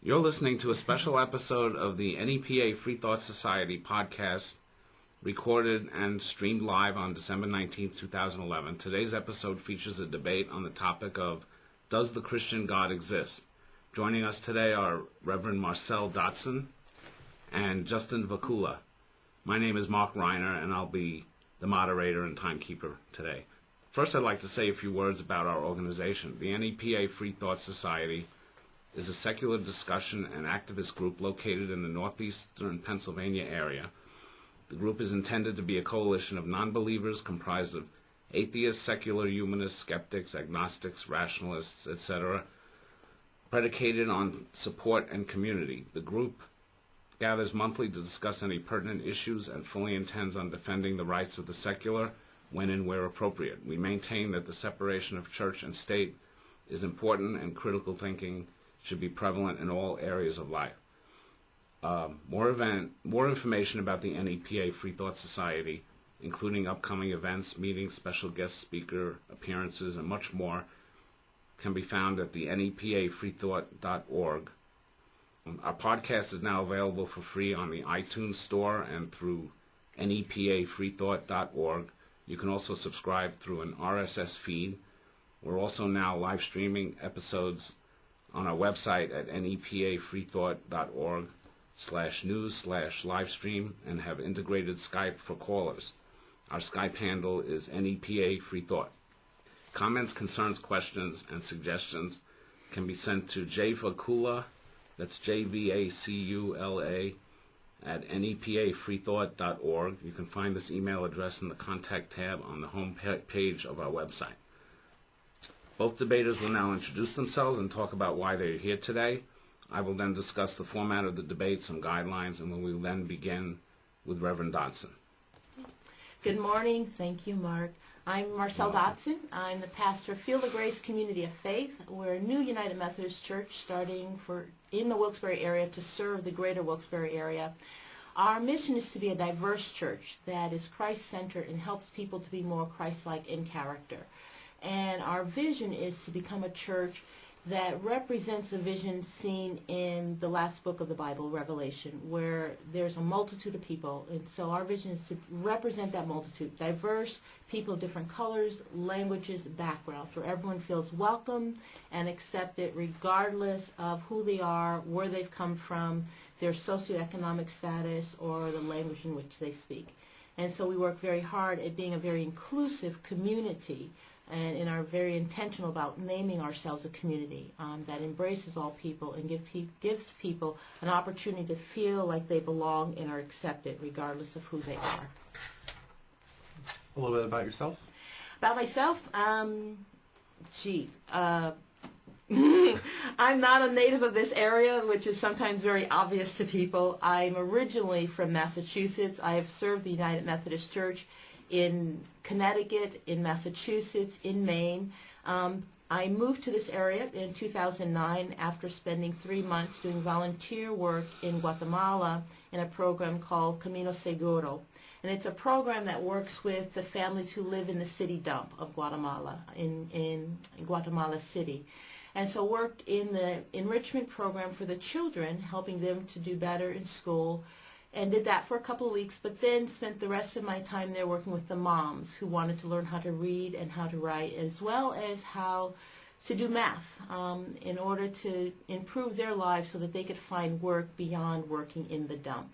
You're listening to a special episode of the NEPA Freethought Society Podcast, recorded and streamed live on December 19, 2011. Today's episode features a debate on the topic of, does the Christian God exist? Joining us today are Reverend Marcelle Dotson and Justin Vacula. My name is Mark Reiner, and I'll be the moderator and timekeeper today. First, I'd like to say a few words about our organization. The NEPA Freethought Society is a secular discussion and activist group located in the northeastern Pennsylvania area. The group is intended to be a coalition of non-believers comprised of atheists, secular humanists, skeptics, agnostics, rationalists, etc., predicated on support and community. The group gathers monthly to discuss any pertinent issues and fully intends on defending the rights of the secular when and where appropriate. We maintain that the separation of church and state is important, and critical thinking should be prevalent in all areas of life. More information about the NEPA Freethought Society, including upcoming events, meetings, special guest speaker appearances, and much more, can be found at the nepafreethought.org. Our podcast is now available for free on the iTunes Store and through nepafreethought.org. You can also subscribe through an RSS feed. We're also now live streaming episodes on our website at nepafreethought.org/news/livestream and have integrated Skype for callers. Our Skype handle is NEPA Freethought. Comments, concerns, questions, and suggestions can be sent to jvacula, that's JVACULA, at nepafreethought.org. You can find this email address in the contact tab on the home page of our website. Both debaters will now introduce themselves and talk about why they're here today. I will then discuss the format of the debate, some guidelines, and we will then begin with Reverend Dotson. Good morning. Thank you, Mark. I'm Marcelle Dotson. I'm the pastor of Field of Grace Community of Faith. We're a new United Methodist church starting in the Wilkes-Barre area to serve the greater Wilkes-Barre area. Our mission is to be a diverse church that is Christ-centered and helps people to be more Christ-like in character. And our vision is to become a church that represents a vision seen in the last book of the Bible, Revelation, where there's a multitude of people. And so our vision is to represent that multitude, diverse people of different colors, languages, backgrounds, where everyone feels welcome and accepted regardless of who they are, where they've come from, their socioeconomic status, or the language in which they speak. And so we work very hard at being a very inclusive community, and are very intentional about naming ourselves a community that embraces all people and gives people an opportunity to feel like they belong and are accepted regardless of who they are. A little bit about yourself? About myself? I'm not a native of this area, which is sometimes very obvious to people. I'm originally from Massachusetts. I have served the United Methodist Church in Connecticut, in Massachusetts, in Maine. I moved to this area in 2009 after spending 3 months doing volunteer work in Guatemala in a program called Camino Seguro. And it's a program that works with the families who live in the city dump of Guatemala, in Guatemala City. And so worked in the enrichment program for the children, helping them to do better in school, and did that for a couple of weeks, but then spent the rest of my time there working with the moms who wanted to learn how to read and how to write, as well as how to do math in order to improve their lives so that they could find work beyond working in the dump.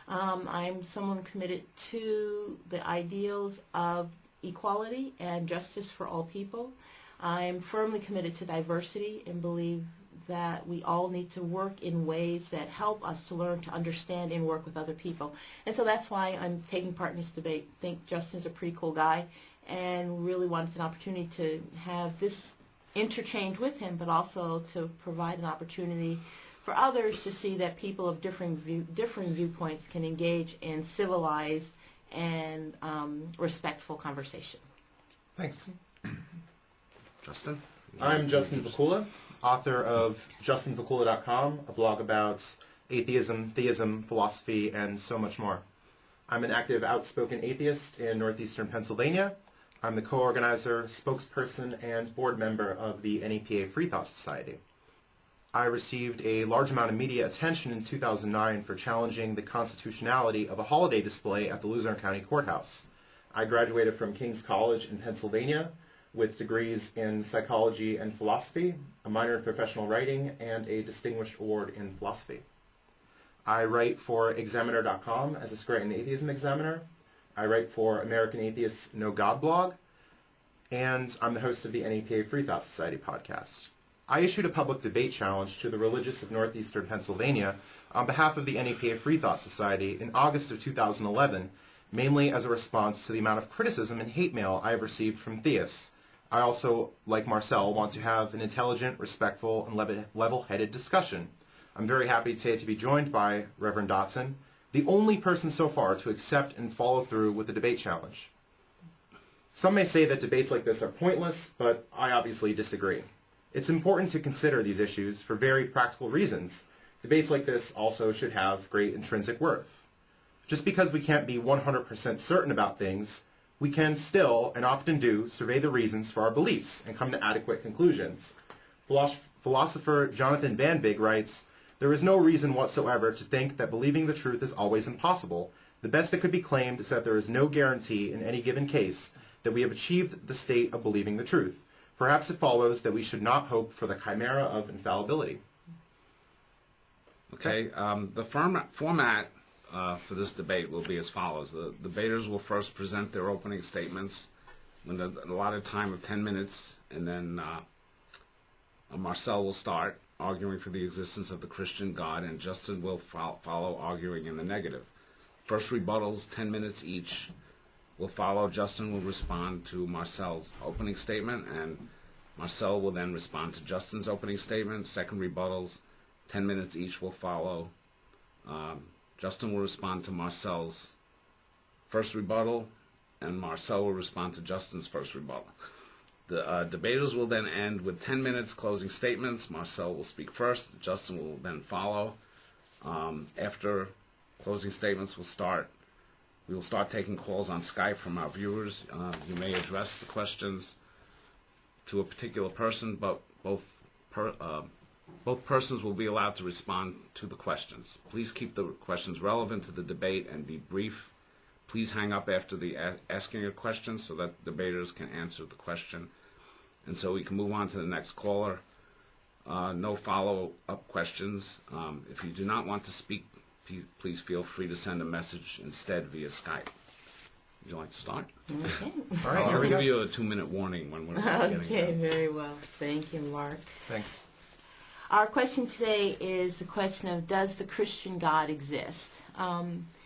I'm someone committed to the ideals of equality and justice for all people. I'm firmly committed to diversity and believe that we all need to work in ways that help us to learn to understand and work with other people. And so that's why I'm taking part in this debate. I think Justin's a pretty cool guy and really wanted an opportunity to have this interchange with him, but also to provide an opportunity for others to see that people of different viewpoints can engage in civilized and respectful conversation. Thanks. Justin? I'm Justin Vacula, author of justinvacula.com, a blog about atheism, theism, philosophy, and so much more. I'm an active, outspoken atheist in northeastern Pennsylvania. I'm the co-organizer, spokesperson, and board member of the NEPA Freethought Society. I received a large amount of media attention in 2009 for challenging the constitutionality of a holiday display at the Luzerne County Courthouse. I graduated from King's College in Pennsylvania with degrees in psychology and philosophy, a minor in professional writing, and a distinguished award in philosophy. I write for Examiner.com as a Scranton Atheism Examiner. I write for American Atheists No God blog, and I'm the host of the NEPA Freethought Society Podcast. I issued a public debate challenge to the religious of northeastern Pennsylvania on behalf of the NEPA Freethought Society in August of 2011, mainly as a response to the amount of criticism and hate mail I have received from theists. I also, like Marcelle, want to have an intelligent, respectful, and level-headed discussion. I'm very happy today to be joined by Reverend Dotson, the only person so far to accept and follow through with the debate challenge. Some may say that debates like this are pointless, but I obviously disagree. It's important to consider these issues for very practical reasons. Debates like this also should have great intrinsic worth. Just because we can't be 100% certain about things, we can still, and often do, survey the reasons for our beliefs and come to adequate conclusions. Philosopher Jonathan Van Big writes, "There is no reason whatsoever to think that believing the truth is always impossible. The best that could be claimed is that there is no guarantee in any given case that we have achieved the state of believing the truth. Perhaps it follows that we should not hope for the chimera of infallibility." Okay, the format for this debate will be as follows. The debaters will first present their opening statements in a allotted time of 10 minutes, and then Marcelle will start arguing for the existence of the Christian God, and Justin will follow arguing in the negative. First rebuttals, 10 minutes each, will follow. Justin will respond to Marcelle's opening statement, and Marcelle will then respond to Justin's opening statement. Second rebuttals, 10 minutes each, will follow. Justin will respond to Marcelle's first rebuttal, and Marcelle will respond to Justin's first rebuttal. The debaters will then end with 10 minutes closing statements. Marcelle will speak first. Justin will then follow. After closing statements will start, we will start taking calls on Skype from our viewers. You may address the questions to a particular person, but both persons will be allowed to respond to the questions. Please keep the questions relevant to the debate and be brief. Please hang up after the asking a question so that debaters can answer the question, and so we can move on to the next caller. No follow-up questions. If you do not want to speak, please feel free to send a message instead via Skype. Would you like to start? Okay. All right, here I'll we give go. you a 2-minute warning when we're getting Okay, there. very well. Thank you, Mark. Thanks. Our question today is the question of, does the Christian God exist?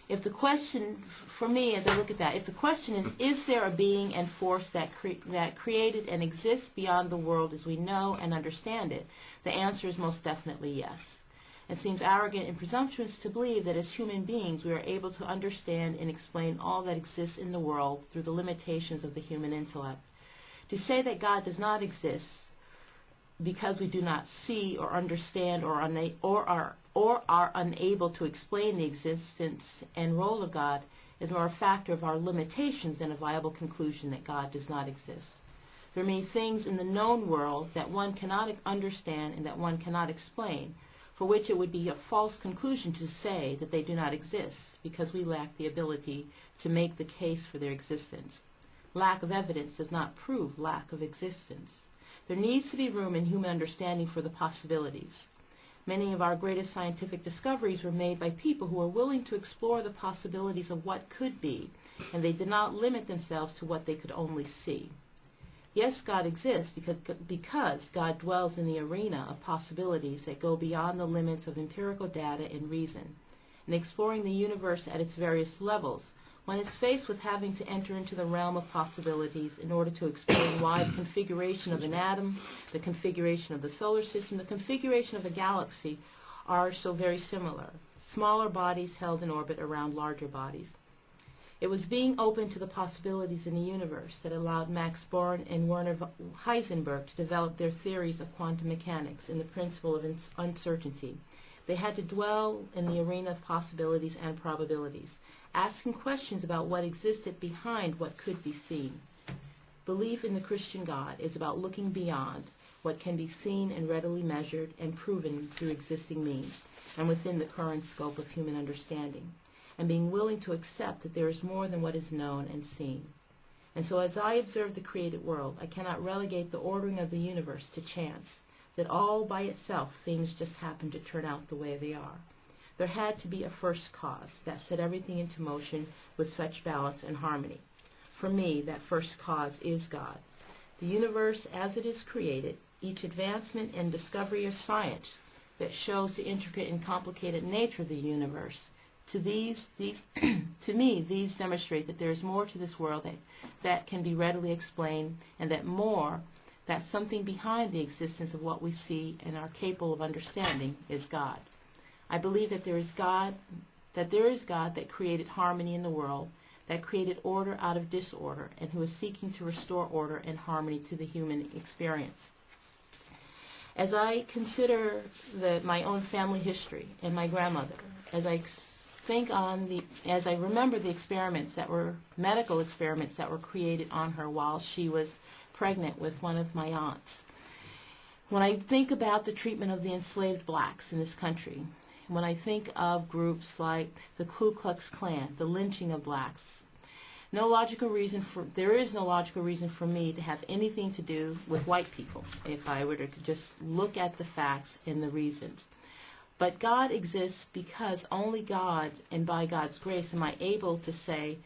If the question, for me, as I look at that, if the question is there a being and force that created and exists beyond the world as we know and understand it, the answer is most definitely yes. It seems arrogant and presumptuous to believe that as human beings we are able to understand and explain all that exists in the world through the limitations of the human intellect. To say that God does not exist because we do not see or understand or are unable to explain the existence and role of God is more a factor of our limitations than a viable conclusion that God does not exist. There are many things in the known world that one cannot understand and that one cannot explain, for which it would be a false conclusion to say that they do not exist, because we lack the ability to make the case for their existence. Lack of evidence does not prove lack of existence. There needs to be room in human understanding for the possibilities. Many of our greatest scientific discoveries were made by people who were willing to explore the possibilities of what could be, and they did not limit themselves to what they could only see. Yes, God exists because God dwells in the arena of possibilities that go beyond the limits of empirical data and reason. In exploring the universe at its various levels, one is faced with having to enter into the realm of possibilities in order to explain why the configuration of an atom, the configuration of the solar system, the configuration of a galaxy are so very similar. Smaller bodies held in orbit around larger bodies. It was being open to the possibilities in the universe that allowed Max Born and Werner Heisenberg to develop their theories of quantum mechanics and the principle of uncertainty. They had to dwell in the arena of possibilities and probabilities, asking questions about what existed behind what could be seen. Belief in the Christian God is about looking beyond what can be seen and readily measured and proven through existing means and within the current scope of human understanding, and being willing to accept that there is more than what is known and seen. And so as I observe the created world, I cannot relegate the ordering of the universe to chance, that all by itself things just happen to turn out the way they are. There had to be a first cause that set everything into motion with such balance and harmony. For me, that first cause is God. The universe as it is created, each advancement and discovery of science that shows the intricate and complicated nature of the universe, to me, these demonstrate that there is more to this world that can be readily explained, and that something behind the existence of what we see and are capable of understanding is God. I believe that there is God that created harmony in the world, that created order out of disorder, and who is seeking to restore order and harmony to the human experience. As I consider my own family history and my grandmother, as I remember the medical experiments that were created on her while she was pregnant with one of my aunts. When I think about the treatment of the enslaved blacks in this country, when I think of groups like the Ku Klux Klan, the lynching of blacks, there is no logical reason for me to have anything to do with white people if I were to just look at the facts and the reasons. But God exists because only God, and by God's grace, am I able to say,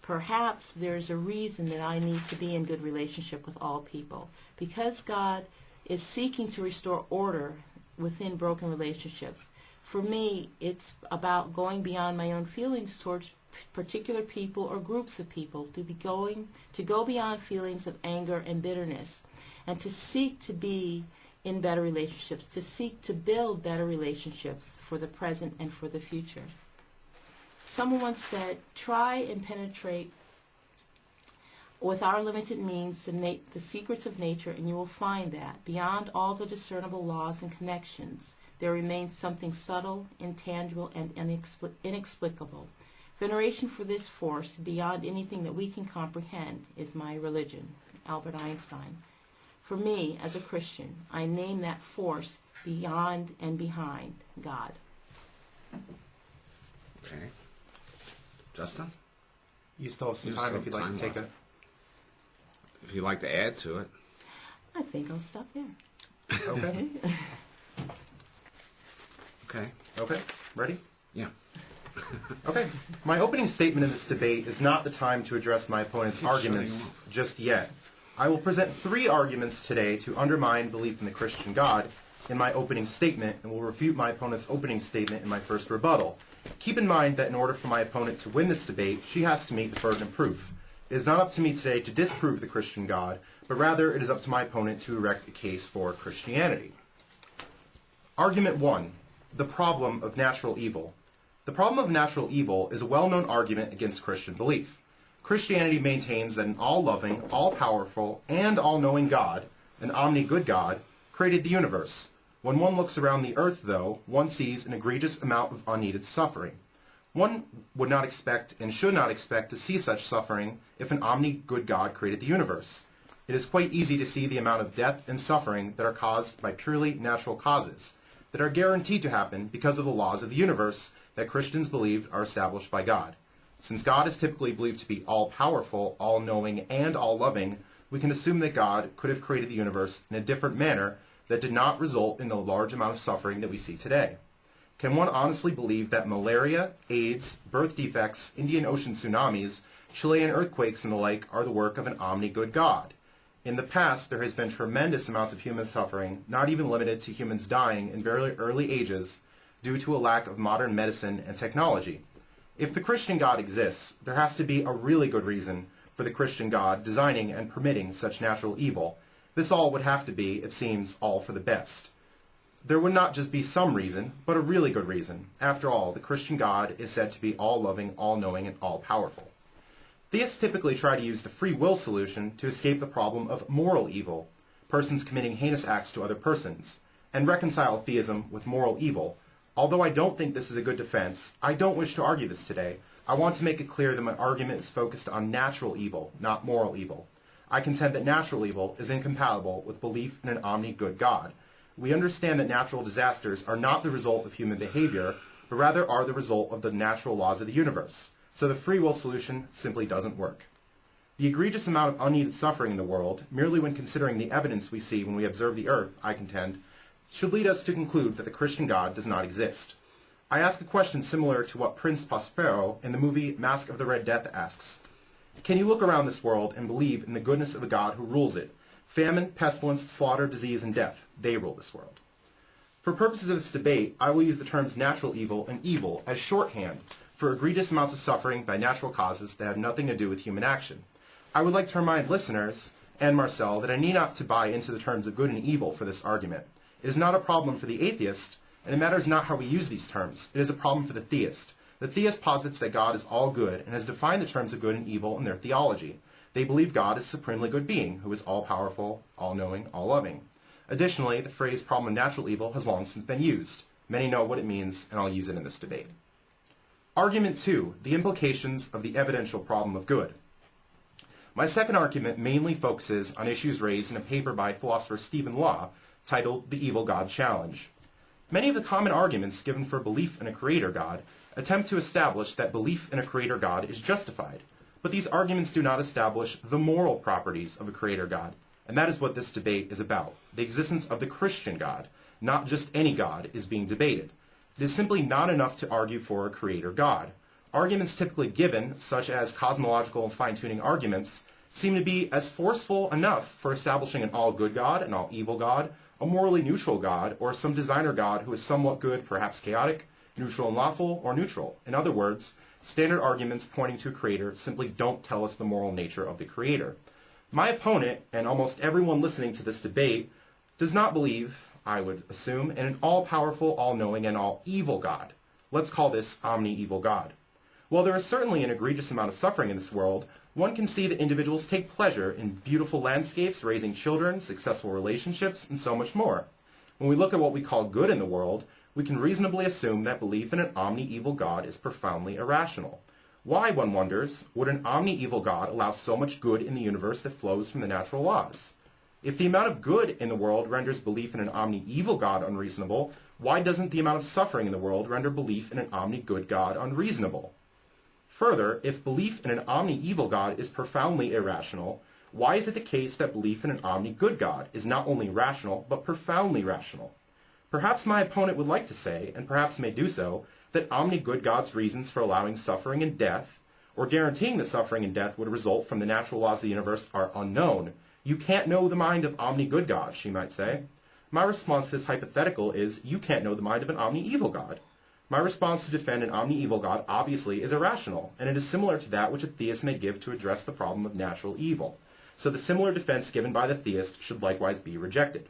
perhaps there's a reason that I need to be in good relationship with all people. Because God is seeking to restore order within broken relationships. For me, it's about going beyond my own feelings towards particular people or groups of people, to go beyond feelings of anger and bitterness, and to seek to be in better relationships, to seek to build better relationships for the present and for the future. Someone once said, try and penetrate with our limited means the secrets of nature, and you will find that beyond all the discernible laws and connections, there remains something subtle, intangible, and inexplicable. Veneration for this force, beyond anything that we can comprehend, is my religion. Albert Einstein. For me, as a Christian, I name that force beyond and behind God. Okay. Justin? You still have some time if you'd like to take it. If you'd like to add to it. I think I'll stop there. Okay. Okay. Ready? Yeah. Okay. My opening statement in this debate is not the time to address my opponent's arguments just yet. I will present 3 arguments today to undermine belief in the Christian God in my opening statement, and will refute my opponent's opening statement in my first rebuttal. Keep in mind that in order for my opponent to win this debate, she has to meet the burden of proof. It is not up to me today to disprove the Christian God, but rather it is up to my opponent to erect a case for Christianity. Argument 1. The problem of natural evil. The problem of natural evil is a well-known argument against Christian belief. Christianity maintains that an all-loving, all-powerful, and all-knowing God, an omni-good God, created the universe. When one looks around the earth, though, one sees an egregious amount of unneeded suffering. One would not expect and should not expect to see such suffering if an omni-good God created the universe. It is quite easy to see the amount of death and suffering that are caused by purely natural causes, that are guaranteed to happen because of the laws of the universe that Christians believe are established by God. Since God is typically believed to be all-powerful, all-knowing, and all-loving, we can assume that God could have created the universe in a different manner that did not result in the large amount of suffering that we see today. Can one honestly believe that malaria, AIDS, birth defects, Indian Ocean tsunamis, Chilean earthquakes, and the like are the work of an omni-good God? In the past, there has been tremendous amounts of human suffering, not even limited to humans dying in very early ages, due to a lack of modern medicine and technology. If the Christian God exists, there has to be a really good reason for the Christian God designing and permitting such natural evil. This all would have to be, it seems, all for the best. There would not just be some reason, but a really good reason. After all, the Christian God is said to be all-loving, all-knowing, and all-powerful. Theists typically try to use the free will solution to escape the problem of moral evil, persons committing heinous acts to other persons, and reconcile theism with moral evil. Although I don't think this is a good defense, I don't wish to argue this today. I want to make it clear that my argument is focused on natural evil, not moral evil. I contend that natural evil is incompatible with belief in an omni-good God. We understand that natural disasters are not the result of human behavior, but rather are the result of the natural laws of the universe. So the free will solution simply doesn't work. The egregious amount of unneeded suffering in the world, merely when considering the evidence we see when we observe the earth, I contend, should lead us to conclude that the Christian God does not exist. I ask a question similar to what Prince Prospero in the movie Mask of the Red Death asks. Can you look around this world and believe in the goodness of a God who rules it? Famine, pestilence, slaughter, disease, and death, they rule this world. For purposes of this debate, I will use the terms natural evil and evil as shorthand for egregious amounts of suffering by natural causes that have nothing to do with human action. I would like to remind listeners, and Marcelle, that I need not to buy into the terms of good and evil for this argument. It is not a problem for the atheist, and it matters not how we use these terms. It is a problem for the theist. The theist posits that God is all good and has defined the terms of good and evil in their theology. They believe God is a supremely good being who is all-powerful, all-knowing, all-loving. Additionally, the phrase problem of natural evil has long since been used. Many know what it means, and I'll use it in this debate. Argument 2, the implications of the evidential problem of good. My second argument mainly focuses on issues raised in a paper by philosopher Stephen Law titled The Evil God Challenge. Many of the common arguments given for belief in a creator God attempt to establish that belief in a creator God is justified, but these arguments do not establish the moral properties of a creator God, and that is what this debate is about. The existence of the Christian God, not just any God, is being debated. It is simply not enough to argue for a creator God. Arguments typically given, such as cosmological and fine-tuning arguments, seem to be as forceful enough for establishing an all-good God, an all-evil God, a morally neutral God, or some designer God who is somewhat good, perhaps chaotic, neutral and lawful, or neutral. In other words, standard arguments pointing to a creator simply don't tell us the moral nature of the creator. My opponent, and almost everyone listening to this debate, does not believe, I would assume, in an all-powerful, all-knowing, and all-evil God. Let's call this omni-evil God. While there is certainly an egregious amount of suffering in this world, one can see that individuals take pleasure in beautiful landscapes, raising children, successful relationships, and so much more. When we look at what we call good in the world, we can reasonably assume that belief in an omni-evil God is profoundly irrational. Why, one wonders, would an omni-evil God allow so much good in the universe that flows from the natural laws? If the amount of good in the world renders belief in an omni-evil God unreasonable, why doesn't the amount of suffering in the world render belief in an omni-good God unreasonable? Further, if belief in an omni-evil God is profoundly irrational, why is it the case that belief in an omni-good God is not only rational, but profoundly rational? Perhaps my opponent would like to say, and perhaps may do so, that omni-good God's reasons for allowing suffering and death, or guaranteeing that suffering and death would result from the natural laws of the universe, are unknown. You can't know the mind of omni-good God, she might say. My response to this hypothetical is, you can't know the mind of an omni-evil God. My response to defend an omni-evil God obviously is irrational, and it is similar to that which a theist may give to address the problem of natural evil. So the similar defense given by the theist should likewise be rejected.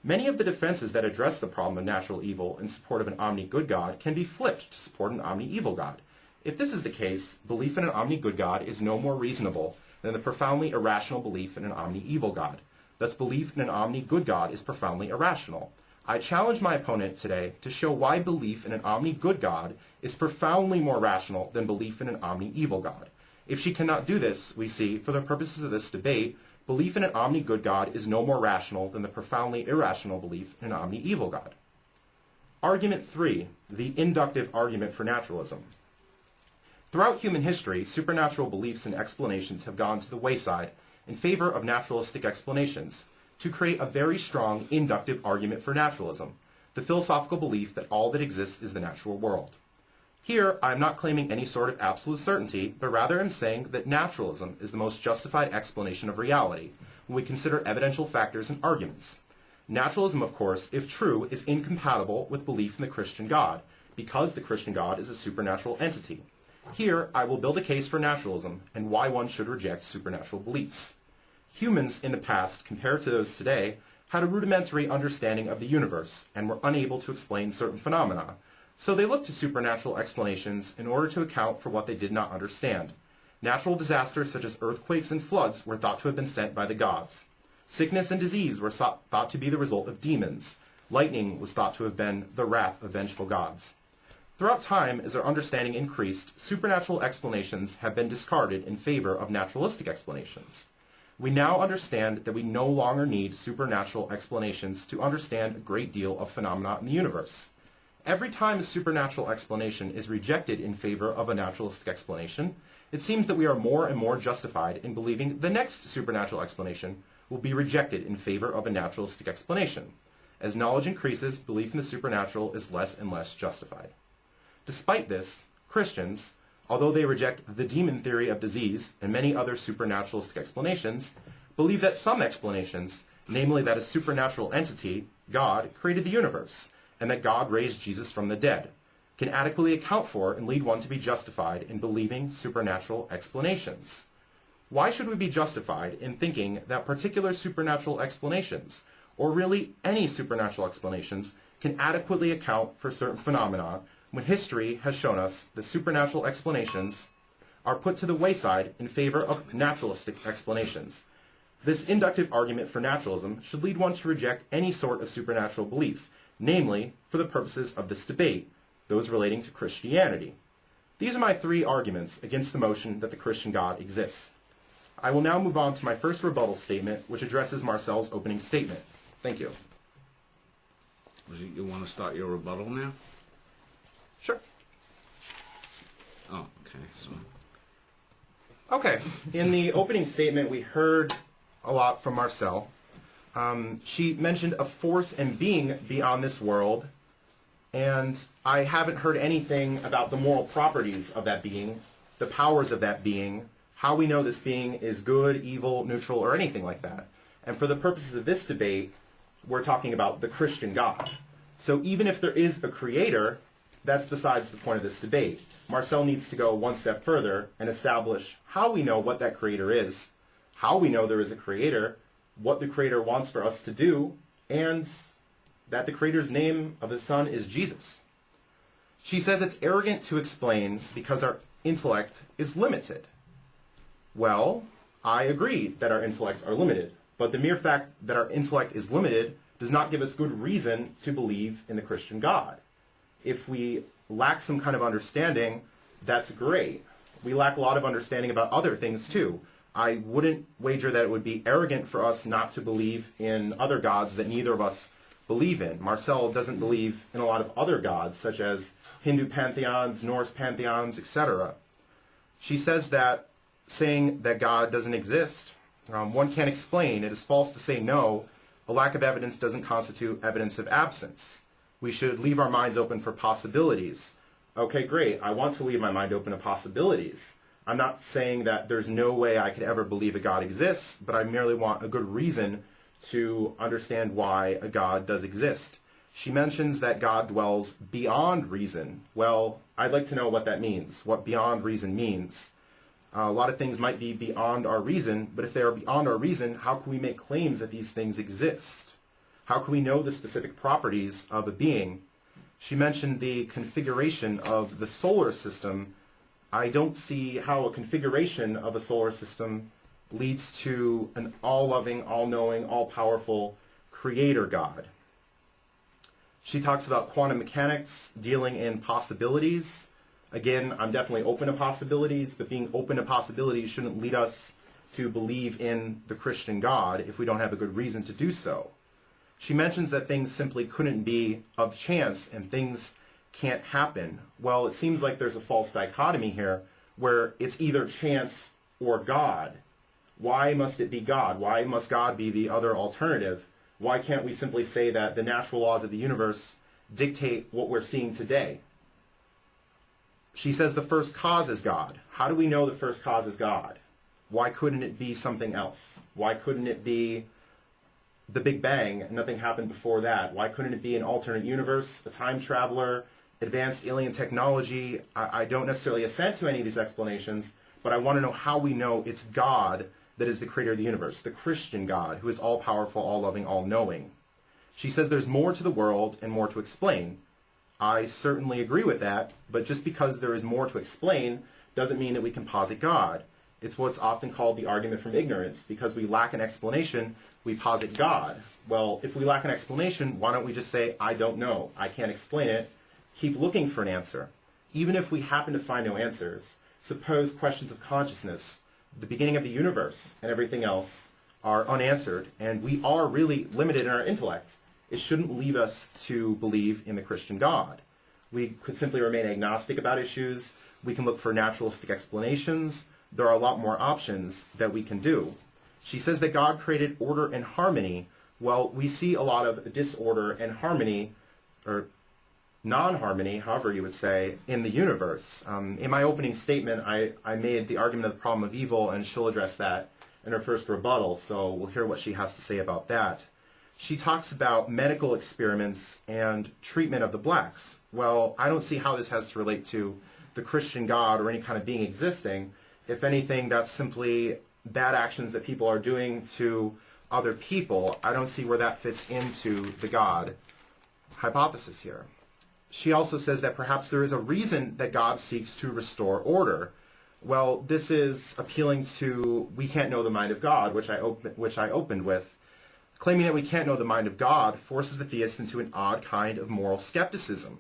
Many of the defenses that address the problem of natural evil in support of an omni-good God can be flipped to support an omni-evil God. If this is the case, belief in an omni-good God is no more reasonable than the profoundly irrational belief in an omni-evil God. Thus, belief in an omni-good God is profoundly irrational. I challenge my opponent today to show why belief in an omni-good God is profoundly more rational than belief in an omni-evil God. If she cannot do this, we see, for the purposes of this debate, belief in an omni-good God is no more rational than the profoundly irrational belief in an omni-evil God. Argument 3, the inductive argument for naturalism. Throughout human history, supernatural beliefs and explanations have gone to the wayside in favor of naturalistic explanations, to create a very strong inductive argument for naturalism, the philosophical belief that all that exists is the natural world. Here, I am not claiming any sort of absolute certainty, but rather am saying that naturalism is the most justified explanation of reality when we consider evidential factors and arguments. Naturalism, of course, if true, is incompatible with belief in the Christian God, because the Christian God is a supernatural entity. Here, I will build a case for naturalism and why one should reject supernatural beliefs. Humans in the past, compared to those today, had a rudimentary understanding of the universe and were unable to explain certain phenomena, so they looked to supernatural explanations in order to account for what they did not understand. Natural disasters such as earthquakes and floods were thought to have been sent by the gods. Sickness and disease were thought to be the result of demons. Lightning was thought to have been the wrath of vengeful gods. Throughout time, as our understanding increased, supernatural explanations have been discarded in favor of naturalistic explanations. we now understand that we no longer need supernatural explanations to understand a great deal of phenomena in the universe. Every time a supernatural explanation is rejected in favor of a naturalistic explanation, it seems that we are more and more justified in believing the next supernatural explanation will be rejected in favor of a naturalistic explanation. As knowledge increases, belief in the supernatural is less and less justified. Despite this, Christians, although they reject the demon theory of disease and many other supernaturalistic explanations, believe that some explanations, namely that a supernatural entity, God, created the universe, and that God raised Jesus from the dead, can adequately account for and lead one to be justified in believing supernatural explanations. Why should we be justified in thinking that particular supernatural explanations, or really any supernatural explanations, can adequately account for certain phenomena when history has shown us that supernatural explanations are put to the wayside in favor of naturalistic explanations? This inductive argument for naturalism should lead one to reject any sort of supernatural belief, namely, for the purposes of this debate, those relating to Christianity. These are my three arguments against the motion that the Christian God exists. I will now move on to my first rebuttal statement, which addresses Marcelle's opening statement. Thank you. You want to start your rebuttal now? Sure. Oh, okay. So, Okay. In the opening statement, we heard a lot from Marcelle. She mentioned a force and being beyond this world, and I haven't heard anything about the moral properties of that being, the powers of that being, how we know this being is good, evil, neutral, or anything like that. And for the purposes of this debate, we're talking about the Christian God. So even if there is a creator, that's besides the point of this debate. Marcelle needs to go one step further and establish how we know what that creator is, how we know there is a creator, what the creator wants for us to do, and that the creator's name of his son is Jesus. She says it's arrogant to explain because our intellect is limited. Well, I agree that our intellects are limited, but the mere fact that our intellect is limited does not give us good reason to believe in the Christian God. If we lack some kind of understanding, that's great. We lack a lot of understanding about other things too. I wouldn't wager that it would be arrogant for us not to believe in other gods that neither of us believe in. Marcelle doesn't believe in a lot of other gods, such as Hindu pantheons, Norse pantheons, etc. She says that saying that God doesn't exist, one can't explain. It is false to say no. A lack of evidence doesn't constitute evidence of absence. We should leave our minds open for possibilities. Okay, great. I want to leave my mind open to possibilities. I'm not saying that there's no way I could ever believe a God exists, but I merely want a good reason to understand why a God does exist. She mentions that God dwells beyond reason. Well, I'd like to know what that means, what beyond reason means. A lot of things might be beyond our reason, but if they are beyond our reason, how can we make claims that these things exist? How can we know the specific properties of a being? She mentioned the configuration of the solar system. I don't see how a configuration of a solar system leads to an all-loving, all-knowing, all-powerful creator God. She talks about quantum mechanics dealing in possibilities. Again, I'm definitely open to possibilities, but being open to possibilities shouldn't lead us to believe in the Christian God if we don't have a good reason to do so. She mentions that things simply couldn't be of chance and things can't happen. Well, it seems like there's a false dichotomy here where it's either chance or God. Why must it be God? Why must God be the other alternative? Why can't we simply say that the natural laws of the universe dictate what we're seeing today? She says the first cause is God. How do we know the first cause is God? Why couldn't it be something else? Why couldn't it be the Big Bang and nothing happened before that? Why couldn't it be an alternate universe, a time traveler, advanced alien technology? I don't necessarily assent to any of these explanations, but I want to know how we know it's God that is the creator of the universe, the Christian God, who is all-powerful, all-loving, all-knowing. She says there's more to the world and more to explain. I certainly agree with that, but just because there is more to explain doesn't mean that we can posit God. It's what's often called the argument from ignorance. Because we lack an explanation, we posit God. Well, if we lack an explanation, why don't we just say, I don't know, I can't explain it, keep looking for an answer. Even if we happen to find no answers, suppose questions of consciousness, the beginning of the universe and everything else are unanswered, and we are really limited in our intellect, it shouldn't lead us to believe in the Christian God. We could simply remain agnostic about issues. We can look for naturalistic explanations. There are a lot more options that we can do. She says that God created order and harmony. Well, we see a lot of disorder and harmony, or non-harmony, however you would say, in the universe. In my opening statement, I made the argument of the problem of evil, and she'll address that in her first rebuttal, so we'll hear what she has to say about that. She talks about medical experiments and treatment of the blacks. Well, I don't see how this has to relate to the Christian God or any kind of being existing. If anything, that's simply bad actions that people are doing to other people. I don't see where that fits into the God hypothesis here. She also says that perhaps there is a reason that God seeks to restore order. Well, this is appealing to we can't know the mind of God, which I opened with. Claiming that we can't know the mind of God forces the theist into an odd kind of moral skepticism.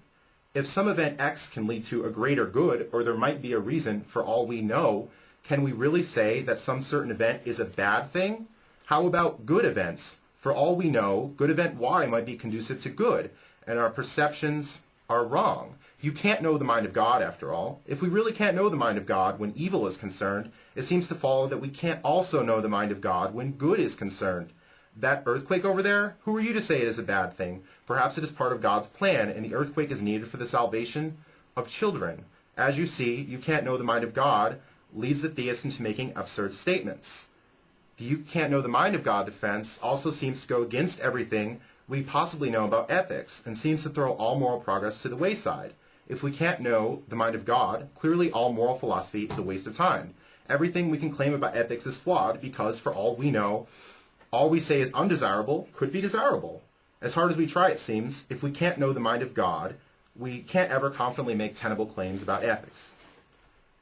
If some event X can lead to a greater good, or there might be a reason for all we know, can we really say that some certain event is a bad thing? How about good events? For all we know, good event Y might be conducive to good, and our perceptions are wrong. You can't know the mind of God, after all. If we really can't know the mind of God when evil is concerned, it seems to follow that we can't also know the mind of God when good is concerned. That earthquake over there, who are you to say it is a bad thing? Perhaps it is part of God's plan, and the earthquake is needed for the salvation of children. As you see, you can't know the mind of God leads the theist into making absurd statements. The you can't know the mind of God defense also seems to go against everything we possibly know about ethics, and seems to throw all moral progress to the wayside. If we can't know the mind of God, clearly all moral philosophy is a waste of time. Everything we can claim about ethics is flawed because, for all we know, all we say is undesirable could be desirable. As hard as we try, it seems, if we can't know the mind of God, we can't ever confidently make tenable claims about ethics.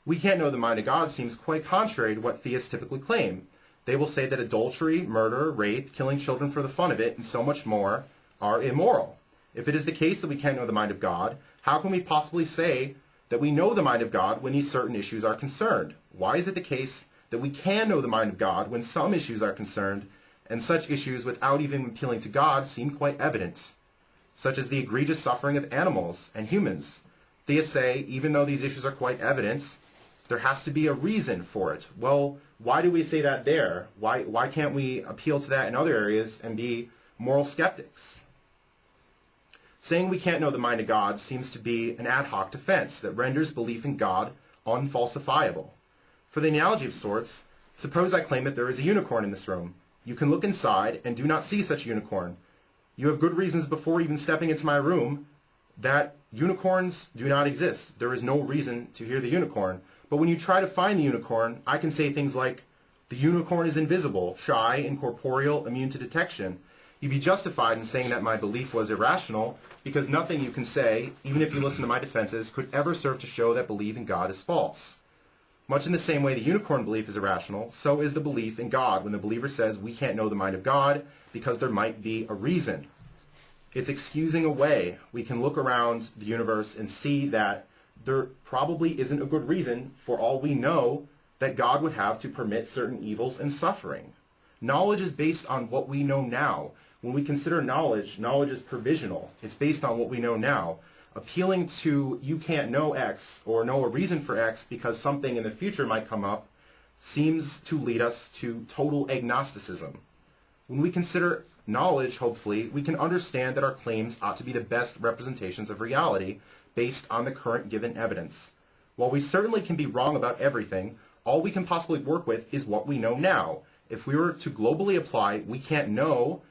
We can't know the mind of God seems quite contrary to what theists typically claim. They will say that adultery, murder, rape, killing children for the fun of it, and so much more are immoral. If it is the case that we can't know the mind of God, how can we possibly say that we know the mind of God when these certain issues are concerned? Why is it the case that we can know the mind of God when some issues are concerned, and such issues, without even appealing to God, seem quite evident, such as the egregious suffering of animals and humans? Theists say, even though these issues are quite evident, there has to be a reason for it. Well, why do we say that there? Why can't we appeal to that in other areas and be moral skeptics? Saying we can't know the mind of God seems to be an ad hoc defense that renders belief in God unfalsifiable. For the analogy of sorts, suppose I claim that there is a unicorn in this room. You can look inside and do not see such a unicorn. You have good reasons before even stepping into my room that unicorns do not exist. There is no reason to hear the unicorn. But when you try to find the unicorn, I can say things like, the unicorn is invisible, shy, incorporeal, immune to detection. You'd be justified in saying that my belief was irrational, because nothing you can say, even if you listen to my defenses, could ever serve to show that belief in God is false. Much in the same way the unicorn belief is irrational, so is the belief in God when the believer says we can't know the mind of God because there might be a reason. It's excusing away. We can look around the universe and see that there probably isn't a good reason, for all we know, that God would have to permit certain evils and suffering. Knowledge is based on what we know now. When we consider knowledge, knowledge is provisional. It's based on what we know now. Appealing to you can't know X or know a reason for X because something in the future might come up seems to lead us to total agnosticism. When we consider knowledge, hopefully, we can understand that our claims ought to be the best representations of reality based on the current given evidence. While we certainly can be wrong about everything, all we can possibly work with is what we know now. If we were to globally apply we can't know,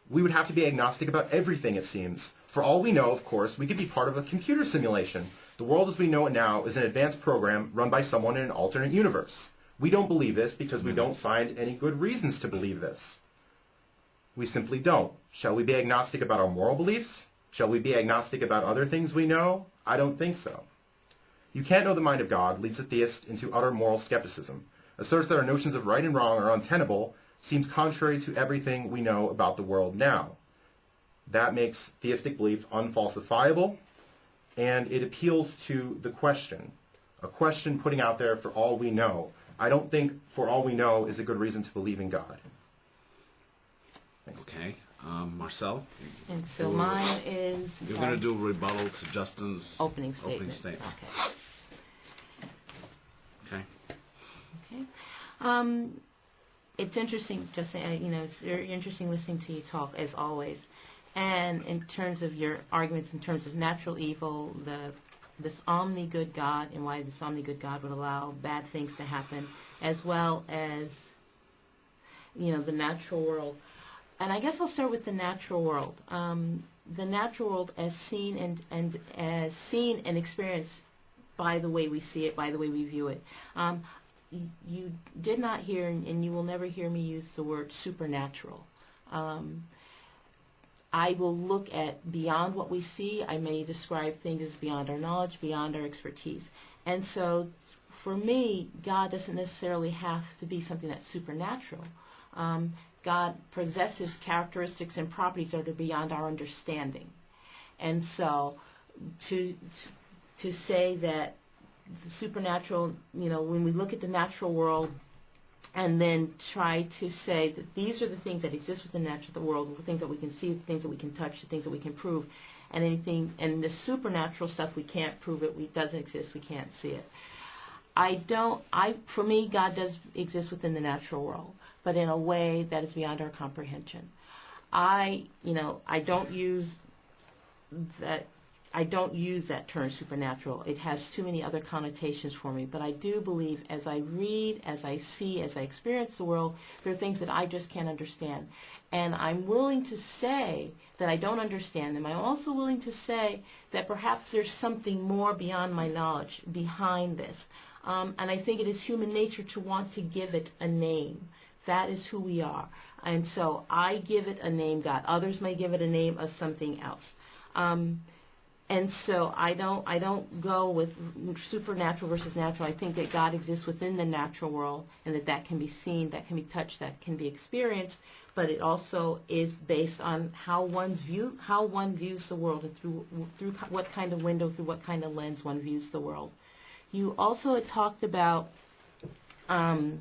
we would have to be agnostic about everything, it seems. For all we know, of course, we could be part of a computer simulation. The world as we know it now is an advanced program run by someone in an alternate universe. We don't believe this because we don't find any good reasons to believe this. We simply don't. Shall we be agnostic about our moral beliefs? Shall we be agnostic about other things we know? I don't think so. You can't know the mind of God leads the theist into utter moral skepticism. Asserts that our notions of right and wrong are untenable, seems contrary to everything we know about the world now. That makes theistic belief unfalsifiable, and it appeals to the question. A question putting out there for all we know. I don't think For All We Know is a good reason to believe in God. Thanks. Okay. Marcelle? And so mine is... You're going to do a rebuttal to Justin's opening statement. Okay. Okay. It's interesting, Justin, it's very interesting listening to you talk, as always. And in terms of your arguments, in terms of natural evil, this omni-good God, and why this omni-good God would allow bad things to happen, as well as, the natural world. And I guess I'll start with the natural world. The natural world as seen and as seen and experienced by the way we see it, by the way we view it. You did not hear, and you will never hear me use the word supernatural. I will look at beyond what we see. I may describe things as beyond our knowledge, beyond our expertise. And so for me, God doesn't necessarily have to be something that's supernatural. God possesses characteristics and properties that are beyond our understanding. And so to say that the supernatural, when we look at the natural world and then try to say that these are the things that exist within the world, the things that we can see, the things that we can touch, the things that we can prove, and the supernatural stuff we can't prove it, doesn't exist, we can't see it. For me, God does exist within the natural world, but in a way that is beyond our comprehension. I don't use that term supernatural. It has too many other connotations for me. But I do believe, as I read, as I see, as I experience the world, there are things that I just can't understand. And I'm willing to say that I don't understand them. I'm also willing to say that perhaps there's something more beyond my knowledge behind this. And I think it is human nature to want to give it a name. That is who we are. And so I give it a name, God. Others may give it a name of something else. And so I don't go with supernatural versus natural. I think that God exists within the natural world, and that can be seen, that can be touched, that can be experienced. But it also is based on how one views the world, and through what kind of window, through what kind of lens one views the world. You also had talked about almost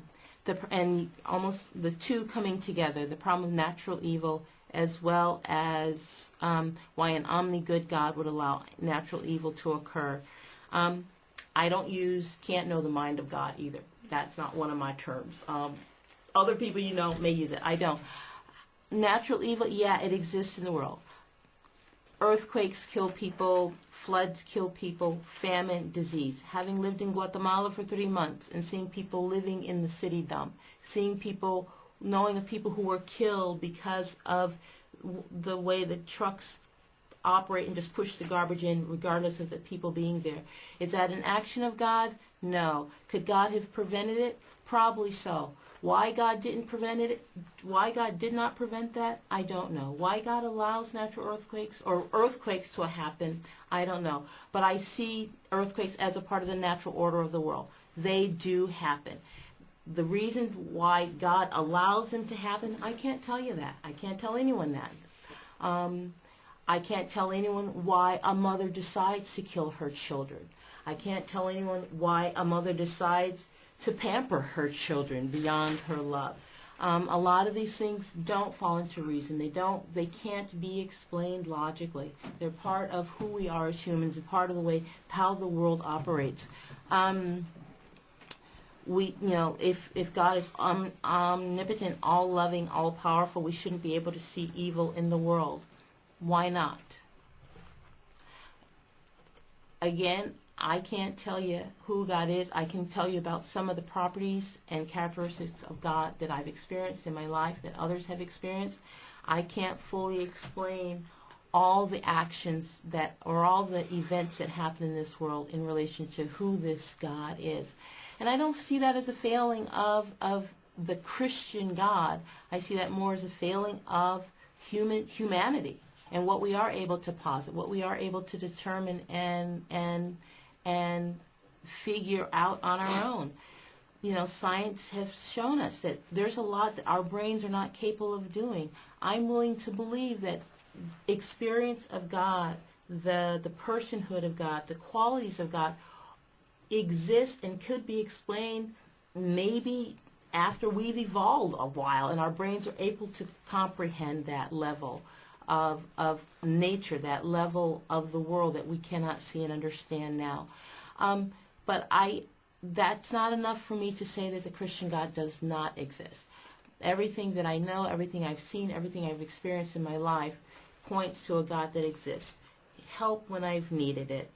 the two coming together, the problem of natural evil, as well as why an omni-good God would allow natural evil to occur. I can't know the mind of God either. That's not one of my terms. Other people may use it. I don't. Natural evil, yeah, it exists in the world. Earthquakes kill people, floods kill people, famine, disease. Having lived in Guatemala for 3 months and seeing people living in the city dump, knowing of people who were killed because of the way the trucks operate and just push the garbage in regardless of the people being there. Is that an action of God? No. Could God have prevented it? Probably so. Why God didn't prevent it? Why God did not prevent that? I don't know. Why God allows natural earthquakes or earthquakes to happen? I don't know. But I see earthquakes as a part of the natural order of the world. They do happen. The reason why God allows them to happen, I can't tell you that. I can't tell anyone that. I can't tell anyone why a mother decides to kill her children. I can't tell anyone why a mother decides to pamper her children beyond her love. A lot of these things don't fall into reason. They can't be explained logically. They're part of who we are as humans and part of the way how the world operates. If God is omnipotent, all-loving, all-powerful, we shouldn't be able to see evil in the world. Why not? Again, I can't tell you who God is. I can tell you about some of the properties and characteristics of God that I've experienced in my life, that others have experienced. I can't fully explain all the actions or all the events that happen in this world in relation to who this God is. And I don't see that as a failing of the Christian God. I see that more as a failing of humanity and what we are able to posit, what we are able to determine and figure out on our own. Science has shown us that there's a lot that our brains are not capable of doing. I'm willing to believe that experience of God, the personhood of God, the qualities of God exist and could be explained maybe after we've evolved a while and our brains are able to comprehend that level of nature, that level of the world that we cannot see and understand now. But that's not enough for me to say that the Christian God does not exist. Everything that I know, everything I've seen, everything I've experienced in my life points to a God that exists. Help when I've needed it.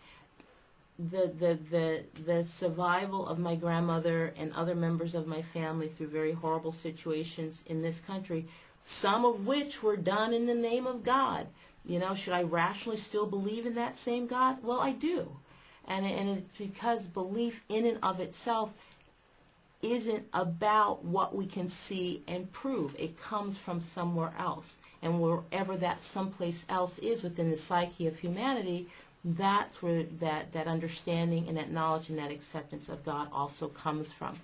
The survival of my grandmother and other members of my family through very horrible situations in this country, some of which were done in the name of God. You know, should I rationally still believe in that same God? Well, I do. And it's because belief in and of itself isn't about what we can see and prove. It comes from somewhere else. And wherever that someplace else is within the psyche of humanity, that's where that understanding and that knowledge and that acceptance of God also comes from.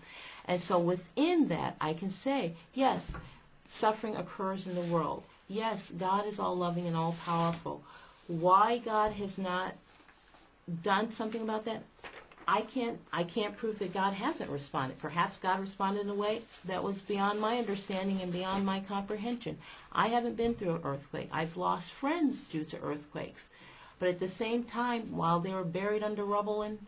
And so within that, I can say, yes, suffering occurs in the world. Yes, God is all loving and all powerful. Why God has not done something about that, I can't prove that God hasn't responded. Perhaps God responded in a way that was beyond my understanding and beyond my comprehension. I haven't been through an earthquake. I've lost friends due to earthquakes. But at the same time, while they were buried under rubble and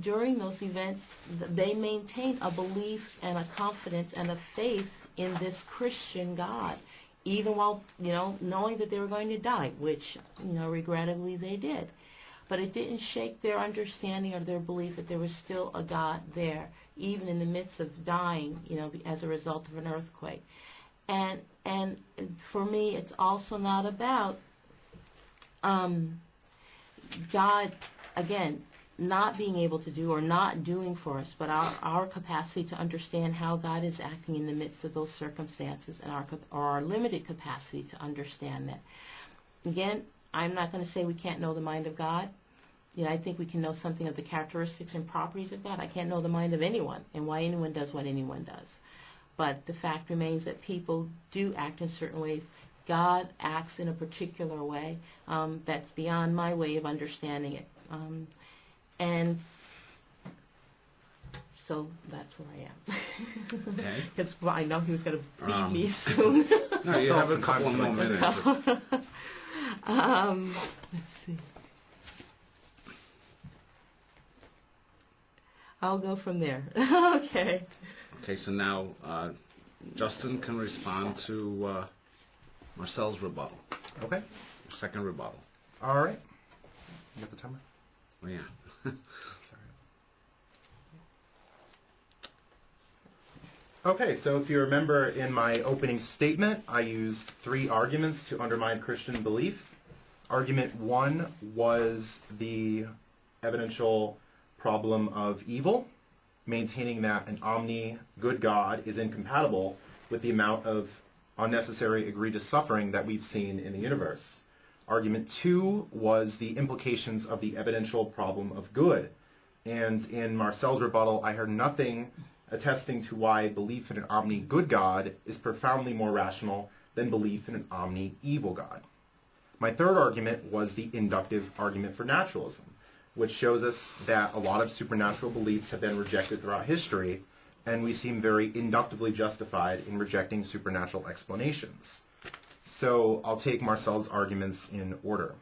during those events, they maintained a belief and a confidence and a faith in this Christian God, even while, knowing that they were going to die, which, regrettably they did. But it didn't shake their understanding or their belief that there was still a God there, even in the midst of dying, as a result of an earthquake. And for me, it's also not about God, again, not being able to do or not doing for us, but our capacity to understand how God is acting in the midst of those circumstances and our limited capacity to understand that. Again, I'm not going to say we can't know the mind of God. I think we can know something of the characteristics and properties of God. I can't know the mind of anyone and why anyone does what anyone does. But the fact remains that people do act in certain ways. God acts in a particular way that's beyond my way of understanding it. And so that's where I am. Okay. Because I know he was going to beat me soon. No, you have a couple more minutes. Let's see. I'll go from there. Okay. Okay, so now Justin can respond to Marcelle's rebuttal. Okay. Second rebuttal. All right. You got the timer? Oh, yeah. Sorry. Okay, so if you remember in my opening statement, I used 3 arguments to undermine Christian belief. Argument 1 was the evidential problem of evil, maintaining that an omni-good God is incompatible with the amount of unnecessary egregious suffering that we've seen in the universe. Argument 2 was the implications of the evidential problem of good. And in Marcelle's rebuttal, I heard nothing attesting to why belief in an omni-good God is profoundly more rational than belief in an omni-evil God. My third argument was the inductive argument for naturalism, which shows us that a lot of supernatural beliefs have been rejected throughout history, and we seem very inductively justified in rejecting supernatural explanations. So I'll take Marcelle's arguments in order.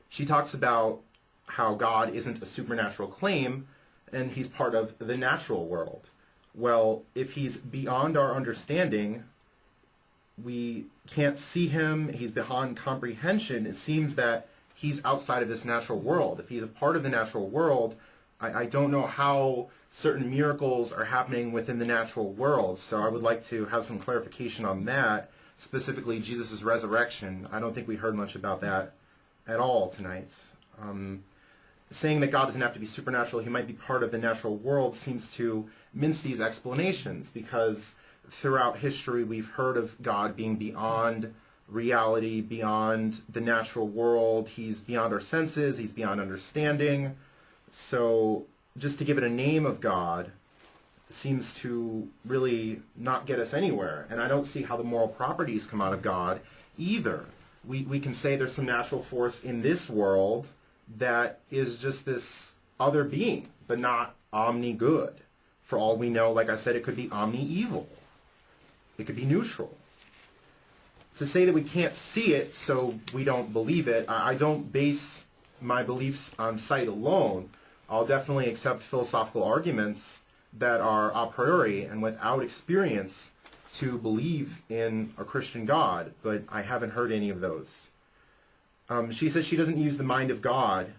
She talks about how God isn't a supernatural claim, and he's part of the natural world. Well, if he's beyond our understanding, we can't see him, he's beyond comprehension, it seems that he's outside of this natural world. If he's a part of the natural world, I don't know how certain miracles are happening within the natural world. So I would like to have some clarification on that, specifically Jesus' resurrection. I don't think we heard much about that at all tonight. Saying that God doesn't have to be supernatural, he might be part of the natural world, seems to mince these explanations, because throughout history we've heard of God being beyond reality, beyond the natural world. He's beyond our senses, he's beyond understanding. So just to give it a name of God seems to really not get us anywhere. And I don't see how the moral properties come out of God either. We can say there's some natural force in this world that is just this other being, but not omni-good. For all we know, like I said, it could be omni-evil. It could be neutral. To say that we can't see it, so we don't believe it, I don't base my beliefs on sight alone. I'll definitely accept philosophical arguments that are a priori and without experience to believe in a Christian God, but I haven't heard any of those. She says she doesn't use the mind of God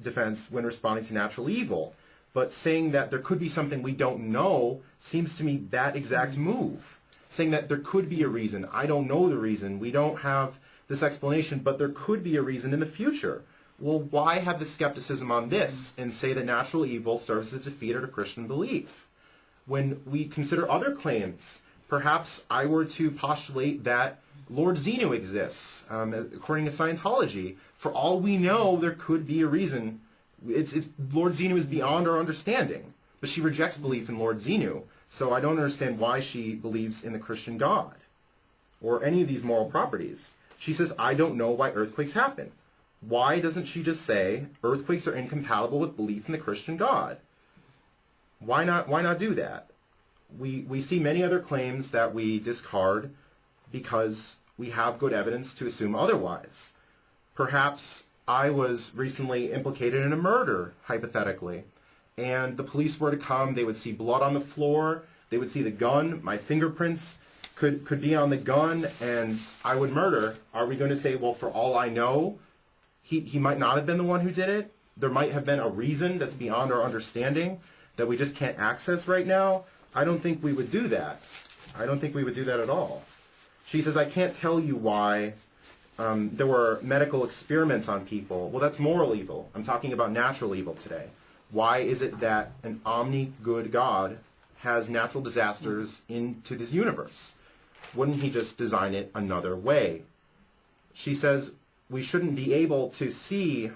defense when responding to natural evil, but saying that there could be something we don't know seems to me that exact move. Saying that there could be a reason. I don't know the reason. We don't have this explanation, but there could be a reason in the future. Well, why have the skepticism on this and say that natural evil serves as a defeat of Christian belief? When we consider other claims, perhaps I were to postulate that Lord Zeno exists, according to Scientology. For all we know, there could be a reason. Lord Zeno is beyond our understanding, but she rejects belief in Lord Zeno. So I don't understand why she believes in the Christian God or any of these moral properties. She says, I don't know why earthquakes happen. Why doesn't she just say earthquakes are incompatible with belief in the Christian God? Why not do that? We see many other claims that we discard because we have good evidence to assume otherwise. Perhaps I was recently implicated in a murder, hypothetically, and the police were to come, they would see blood on the floor, they would see the gun, my fingerprints could be on the gun, and I would murder. Are we going to say, well, for all I know, he might not have been the one who did it? There might have been a reason that's beyond our understanding that we just can't access right now? I don't think we would do that. I don't think we would do that at all. She says, I can't tell you why there were medical experiments on people. Well, that's moral evil. I'm talking about natural evil today. Why is it that an omni-good God has natural disasters into this universe? Wouldn't he just design it another way? She says we shouldn't be able to see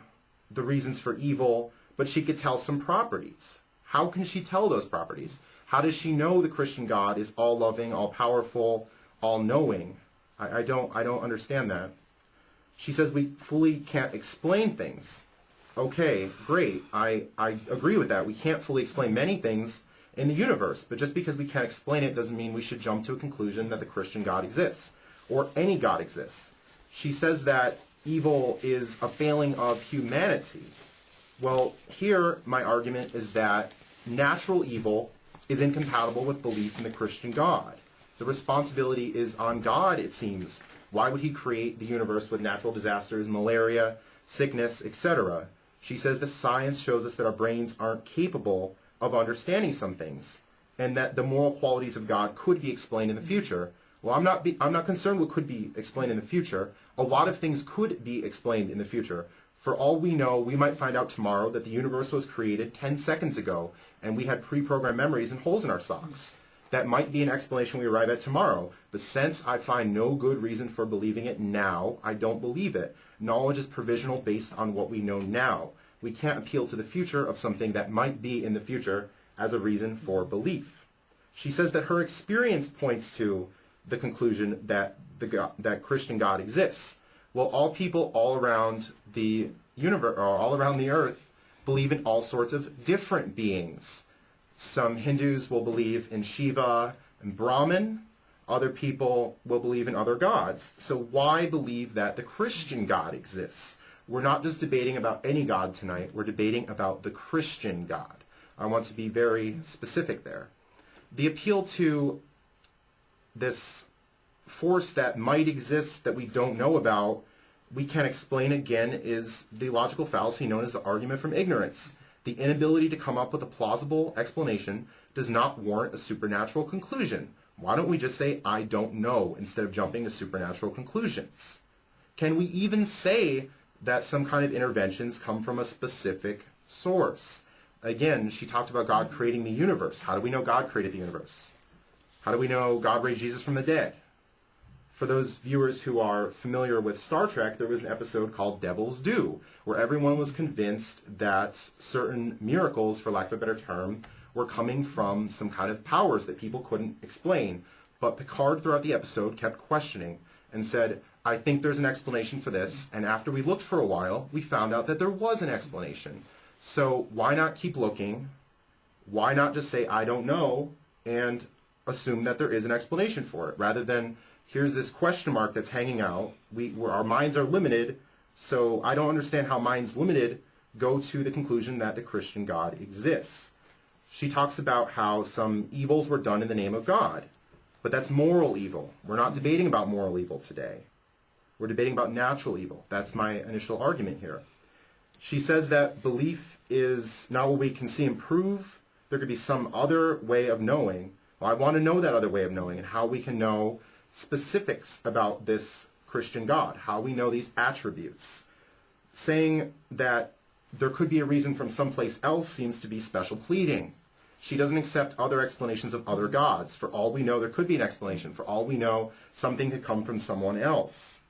the reasons for evil, but she could tell some properties. How can she tell those properties? How does she know the Christian God is all-loving, all-powerful, all-knowing? I don't understand that. She says we fully can't explain things. Okay, great. I agree with that. We can't fully explain many things in the universe, but just because we can't explain it doesn't mean we should jump to a conclusion that the Christian God exists, or any God exists. She says that evil is a failing of humanity. Well, here my argument is that natural evil is incompatible with belief in the Christian God. The responsibility is on God, it seems. Why would he create the universe with natural disasters, malaria, sickness, etc.? She says the science shows us that our brains aren't capable of understanding some things, and that the moral qualities of God could be explained in the future. Well, I'm not concerned what could be explained in the future. A lot of things could be explained in the future. For all we know, we might find out tomorrow that the universe was created 10 seconds ago, and we had pre-programmed memories and holes in our socks. That might be an explanation we arrive at tomorrow, but since I find no good reason for believing it now, I don't believe it. Knowledge is provisional based on what we know now. We can't appeal to the future of something that might be in the future as a reason for belief. She says that her experience points to the conclusion that that Christian God exists. Well, all people all around the universe, or all around the earth, believe in all sorts of different beings. Some Hindus will believe in Shiva and Brahman. Other people will believe in other gods. So why believe that the Christian God exists? We're not just debating about any God tonight. We're debating about the Christian God. I want to be very specific there. The appeal to this force that might exist that we don't know about, we can't explain again, is the logical fallacy known as the argument from ignorance. The inability to come up with a plausible explanation does not warrant a supernatural conclusion. Why don't we just say, I don't know, instead of jumping to supernatural conclusions? Can we even say that some kind of interventions come from a specific source? Again, she talked about God creating the universe. How do we know God created the universe? How do we know God raised Jesus from the dead? For those viewers who are familiar with Star Trek, there was an episode called Devil's Due, where everyone was convinced that certain miracles, for lack of a better term, were coming from some kind of powers that people couldn't explain. But Picard, throughout the episode, kept questioning and said, I think there's an explanation for this. And after we looked for a while, we found out that there was an explanation. So why not keep looking? Why not just say, I don't know, and assume that there is an explanation for it, rather than, here's this question mark that's hanging out, where our minds are limited, so I don't understand how minds limited go to the conclusion that the Christian God exists. She talks about how some evils were done in the name of God, but that's moral evil. We're not debating about moral evil today. We're debating about natural evil. That's my initial argument here. She says that belief is not what we can see and prove. There could be some other way of knowing. Well, I want to know that other way of knowing and how we can know specifics about this Christian God, how we know these attributes. Saying that there could be a reason from someplace else seems to be special pleading. She doesn't accept other explanations of other gods. For all we know, there could be an explanation. For all we know, something could come from someone else.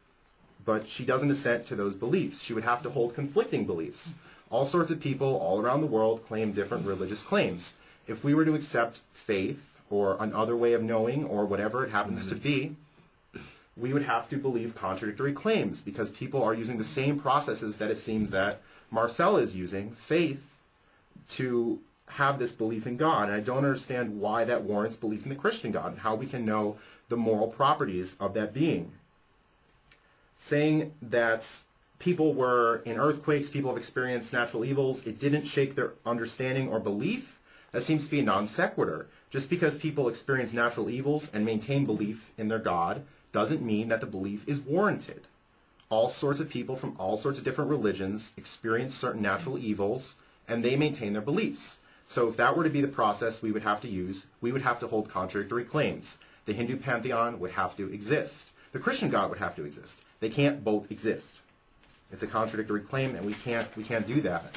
But she doesn't assent to those beliefs. She would have to hold conflicting beliefs. All sorts of people all around the world claim different religious claims. If we were to accept faith or another way of knowing or whatever it happens to be, we would have to believe contradictory claims because people are using the same processes that it seems that Marcelle is using, faith, to have this belief in God. And I don't understand why that warrants belief in the Christian God and how we can know the moral properties of that being. Saying that people were in earthquakes, people have experienced natural evils, it didn't shake their understanding or belief, that seems to be a non sequitur. Just because people experience natural evils and maintain belief in their God doesn't mean that the belief is warranted. All sorts of people from all sorts of different religions experience certain natural evils and they maintain their beliefs. So if that were to be the process we would have to use, we would have to hold contradictory claims. The Hindu pantheon would have to exist. The Christian God would have to exist. They can't both exist. It's a contradictory claim, and we can't do that.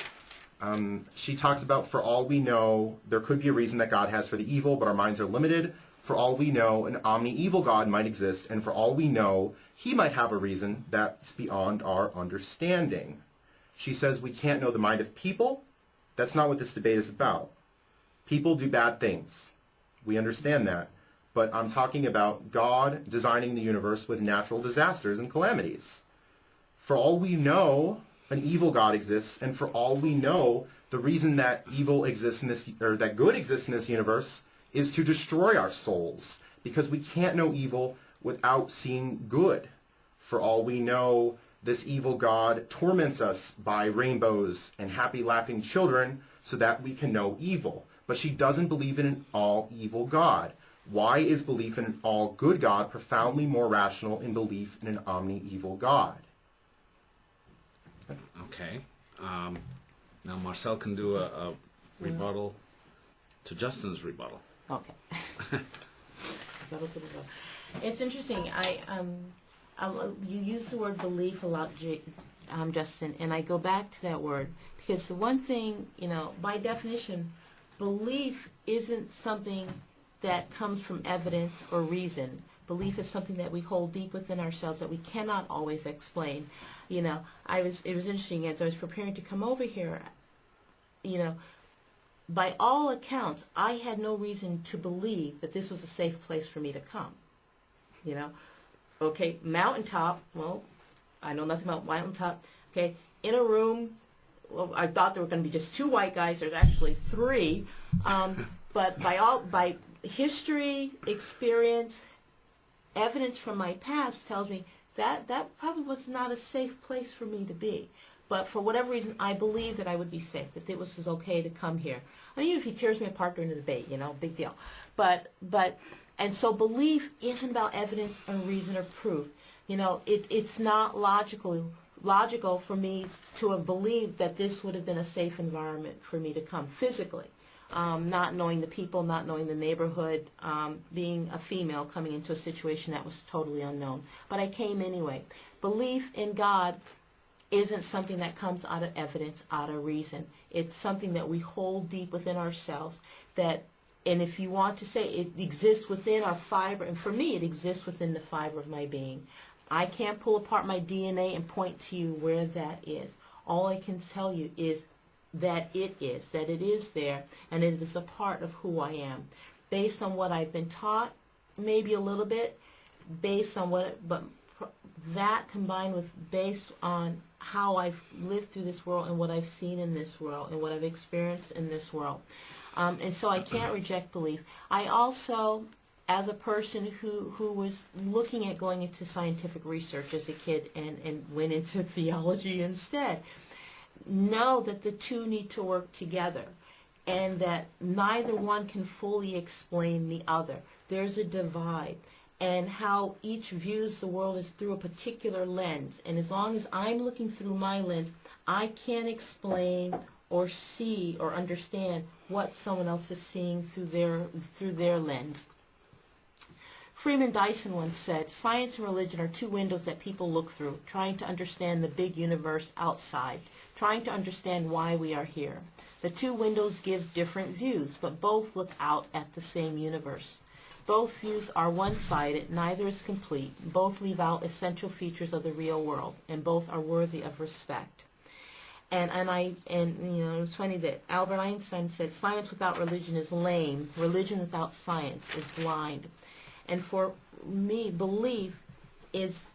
She talks about, for all we know, there could be a reason that God has for the evil, but our minds are limited. For all we know, an omni-evil God might exist, and for all we know, he might have a reason that's beyond our understanding. She says we can't know the mind of people. That's not what this debate is about. People do bad things. We understand that. But I'm talking about God designing the universe with natural disasters and calamities. For all we know, an evil God exists, and for all we know, the reason that evil exists in this, or that good exists in this universe, is to destroy our souls, because we can't know evil without seeing good. For all we know, this evil God torments us by rainbows and happy laughing children so that we can know evil. But she doesn't believe in an all-evil God. Why is belief in an all-good God profoundly more rational than belief in an omni-evil God? Okay. Now Marcelle can do a rebuttal to Justin's rebuttal. Okay. It's interesting. You use the word belief a lot, Justin, and I go back to that word because the one thing, by definition, belief isn't something that comes from evidence or reason. Belief is something that we hold deep within ourselves that we cannot always explain. It was interesting as I was preparing to come over here, by all accounts, I had no reason to believe that this was a safe place for me to come. Okay, mountaintop, well, I know nothing about mountaintop. Okay, in a room, well, I thought there were going to be just 2 white guys. There's actually 3. But by history, experience, evidence from my past tells me that probably was not a safe place for me to be. But for whatever reason, I believe that I would be safe, that it was okay to come here. I mean, even if he tears me apart during the debate, big deal. And so belief isn't about evidence or reason or proof. It's not logical for me to have believed that this would have been a safe environment for me to come physically. Not knowing the people, not knowing the neighborhood, being a female coming into a situation that was totally unknown. But I came anyway. Belief in God isn't something that comes out of evidence, out of reason. It's something that we hold deep within ourselves. And if you want to say it exists within our fiber, and for me it exists within the fiber of my being. I can't pull apart my DNA and point to you where that is. All I can tell you is that it is there, and it is a part of who I am. Based on what I've been taught, maybe a little bit, but that combined with based on how I've lived through this world and what I've seen in this world and what I've experienced in this world. And so I can't reject belief. I also, as a person who was looking at going into scientific research as a kid and went into theology instead, know that the two need to work together and that neither one can fully explain the other. There's a divide. And how each views the world is through a particular lens. And as long as I'm looking through my lens, I can't explain or see or understand what someone else is seeing through their lens. Freeman Dyson once said, "Science and religion are two windows that people look through, trying to understand the big universe outside, trying to understand why we are here. The two windows give different views, but both look out at the same universe. Both views are one-sided, neither is complete, both leave out essential features of the real world, and both are worthy of respect." And you know, it's funny that Albert Einstein said, "Science without religion is lame, religion without science is blind." And for me, belief is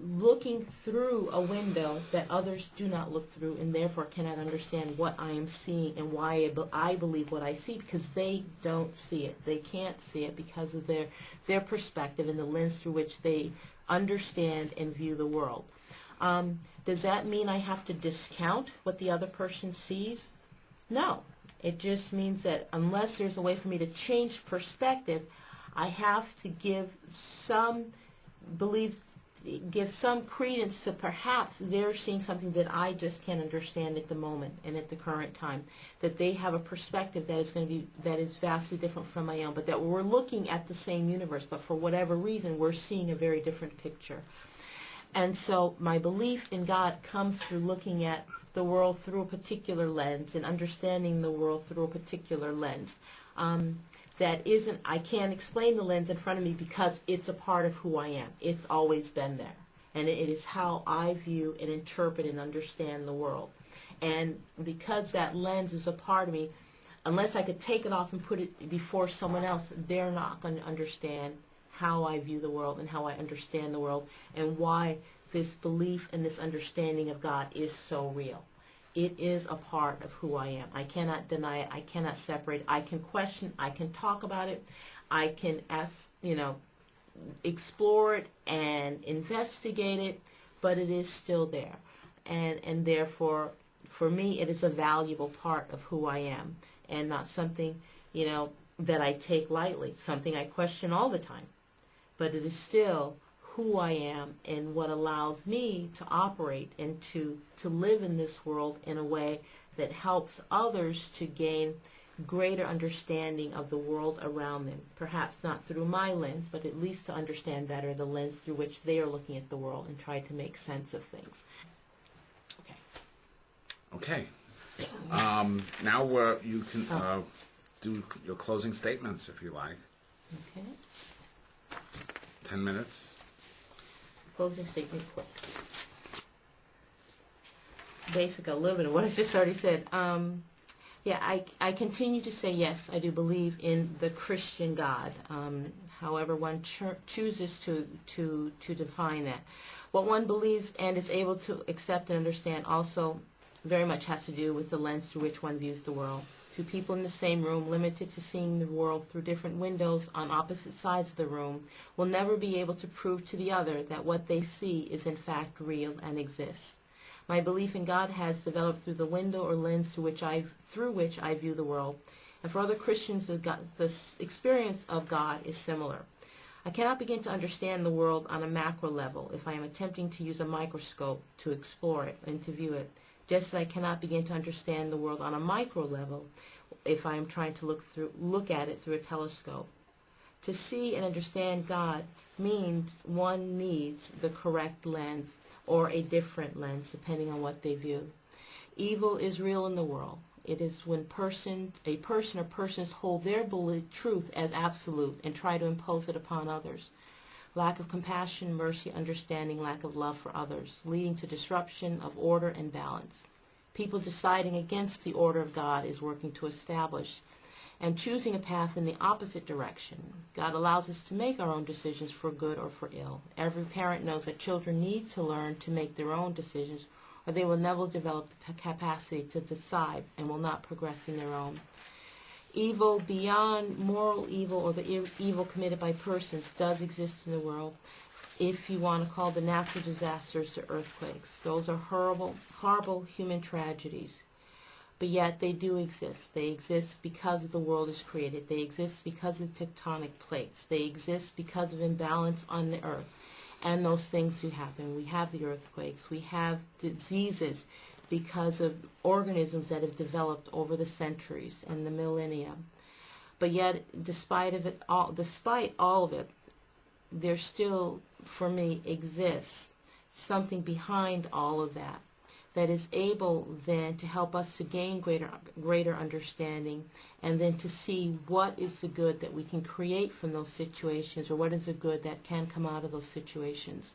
looking through a window that others do not look through and therefore cannot understand what I am seeing and why I believe what I see, because they don't see it. They can't see it because of their perspective and the lens through which they understand and view the world. Does that mean I have to discount what the other person sees? No. It just means that unless there's a way for me to change perspective, I have to give some credence to perhaps they're seeing something that I just can't understand at the moment and at the current time, that they have a perspective that is vastly different from my own, but that we're looking at the same universe, but for whatever reason we're seeing a very different picture. And so my belief in God comes through looking at the world through a particular lens and understanding the world through a particular lens. I can't explain the lens in front of me because it's a part of who I am. It's always been there. And it is how I view and interpret and understand the world. And because that lens is a part of me, unless I could take it off and put it before someone else, they're not going to understand how I view the world and how I understand the world and why this belief and this understanding of God is so real. It is a part of who I am. I cannot deny it. I cannot separate. I can question. I can talk about it. I can explore it and investigate it, but it is still there. And therefore, for me, it is a valuable part of who I am and not something, that I take lightly, something I question all the time. But it is still who I am and what allows me to operate and to live in this world in a way that helps others to gain greater understanding of the world around them. Perhaps not through my lens, but at least to understand better the lens through which they are looking at the world and try to make sense of things. Okay. Now you can do your closing statements if you like. Okay. 10 minutes. Closing statement quick. A little bit of what I just already said. I continue to say yes, I do believe in the Christian God. However one chooses to define that. What one believes and is able to accept and understand also very much has to do with the lens through which one views the world. Two people in the same room, limited to seeing the world through different windows on opposite sides of the room, will never be able to prove to the other that what they see is in fact real and exists. My belief in God has developed through the window or lens through which I view the world. And for other Christians, the experience of God is similar. I cannot begin to understand the world on a macro level if I am attempting to use a microscope to explore it and to view it, just as I cannot begin to understand the world on a micro level if I am trying to look at it through a telescope. To see and understand God means one needs the correct lens or a different lens depending on what they view. Evil is real in the world. It is when a person or persons hold their truth as absolute and try to impose it upon others. Lack of compassion, mercy, understanding, lack of love for others, leading to disruption of order and balance. People deciding against the order of God is working to establish and choosing a path in the opposite direction. God allows us to make our own decisions for good or for ill. Every parent knows that children need to learn to make their own decisions, or they will never develop the capacity to decide and will not progress in their own. Evil beyond moral evil or the evil committed by persons does exist in the world. If you want to call the natural disasters the earthquakes, those are horrible, horrible human tragedies. But yet they do exist. They exist because the world is created. They exist because of tectonic plates. They exist because of imbalance on the earth. And those things do happen. We have the earthquakes. We have diseases because of organisms that have developed over the centuries and the millennia. But yet, despite all of it, there still, for me, exists something behind all of that that is able then to help us to gain greater understanding, and then to see what is the good that we can create from those situations, or what is the good that can come out of those situations.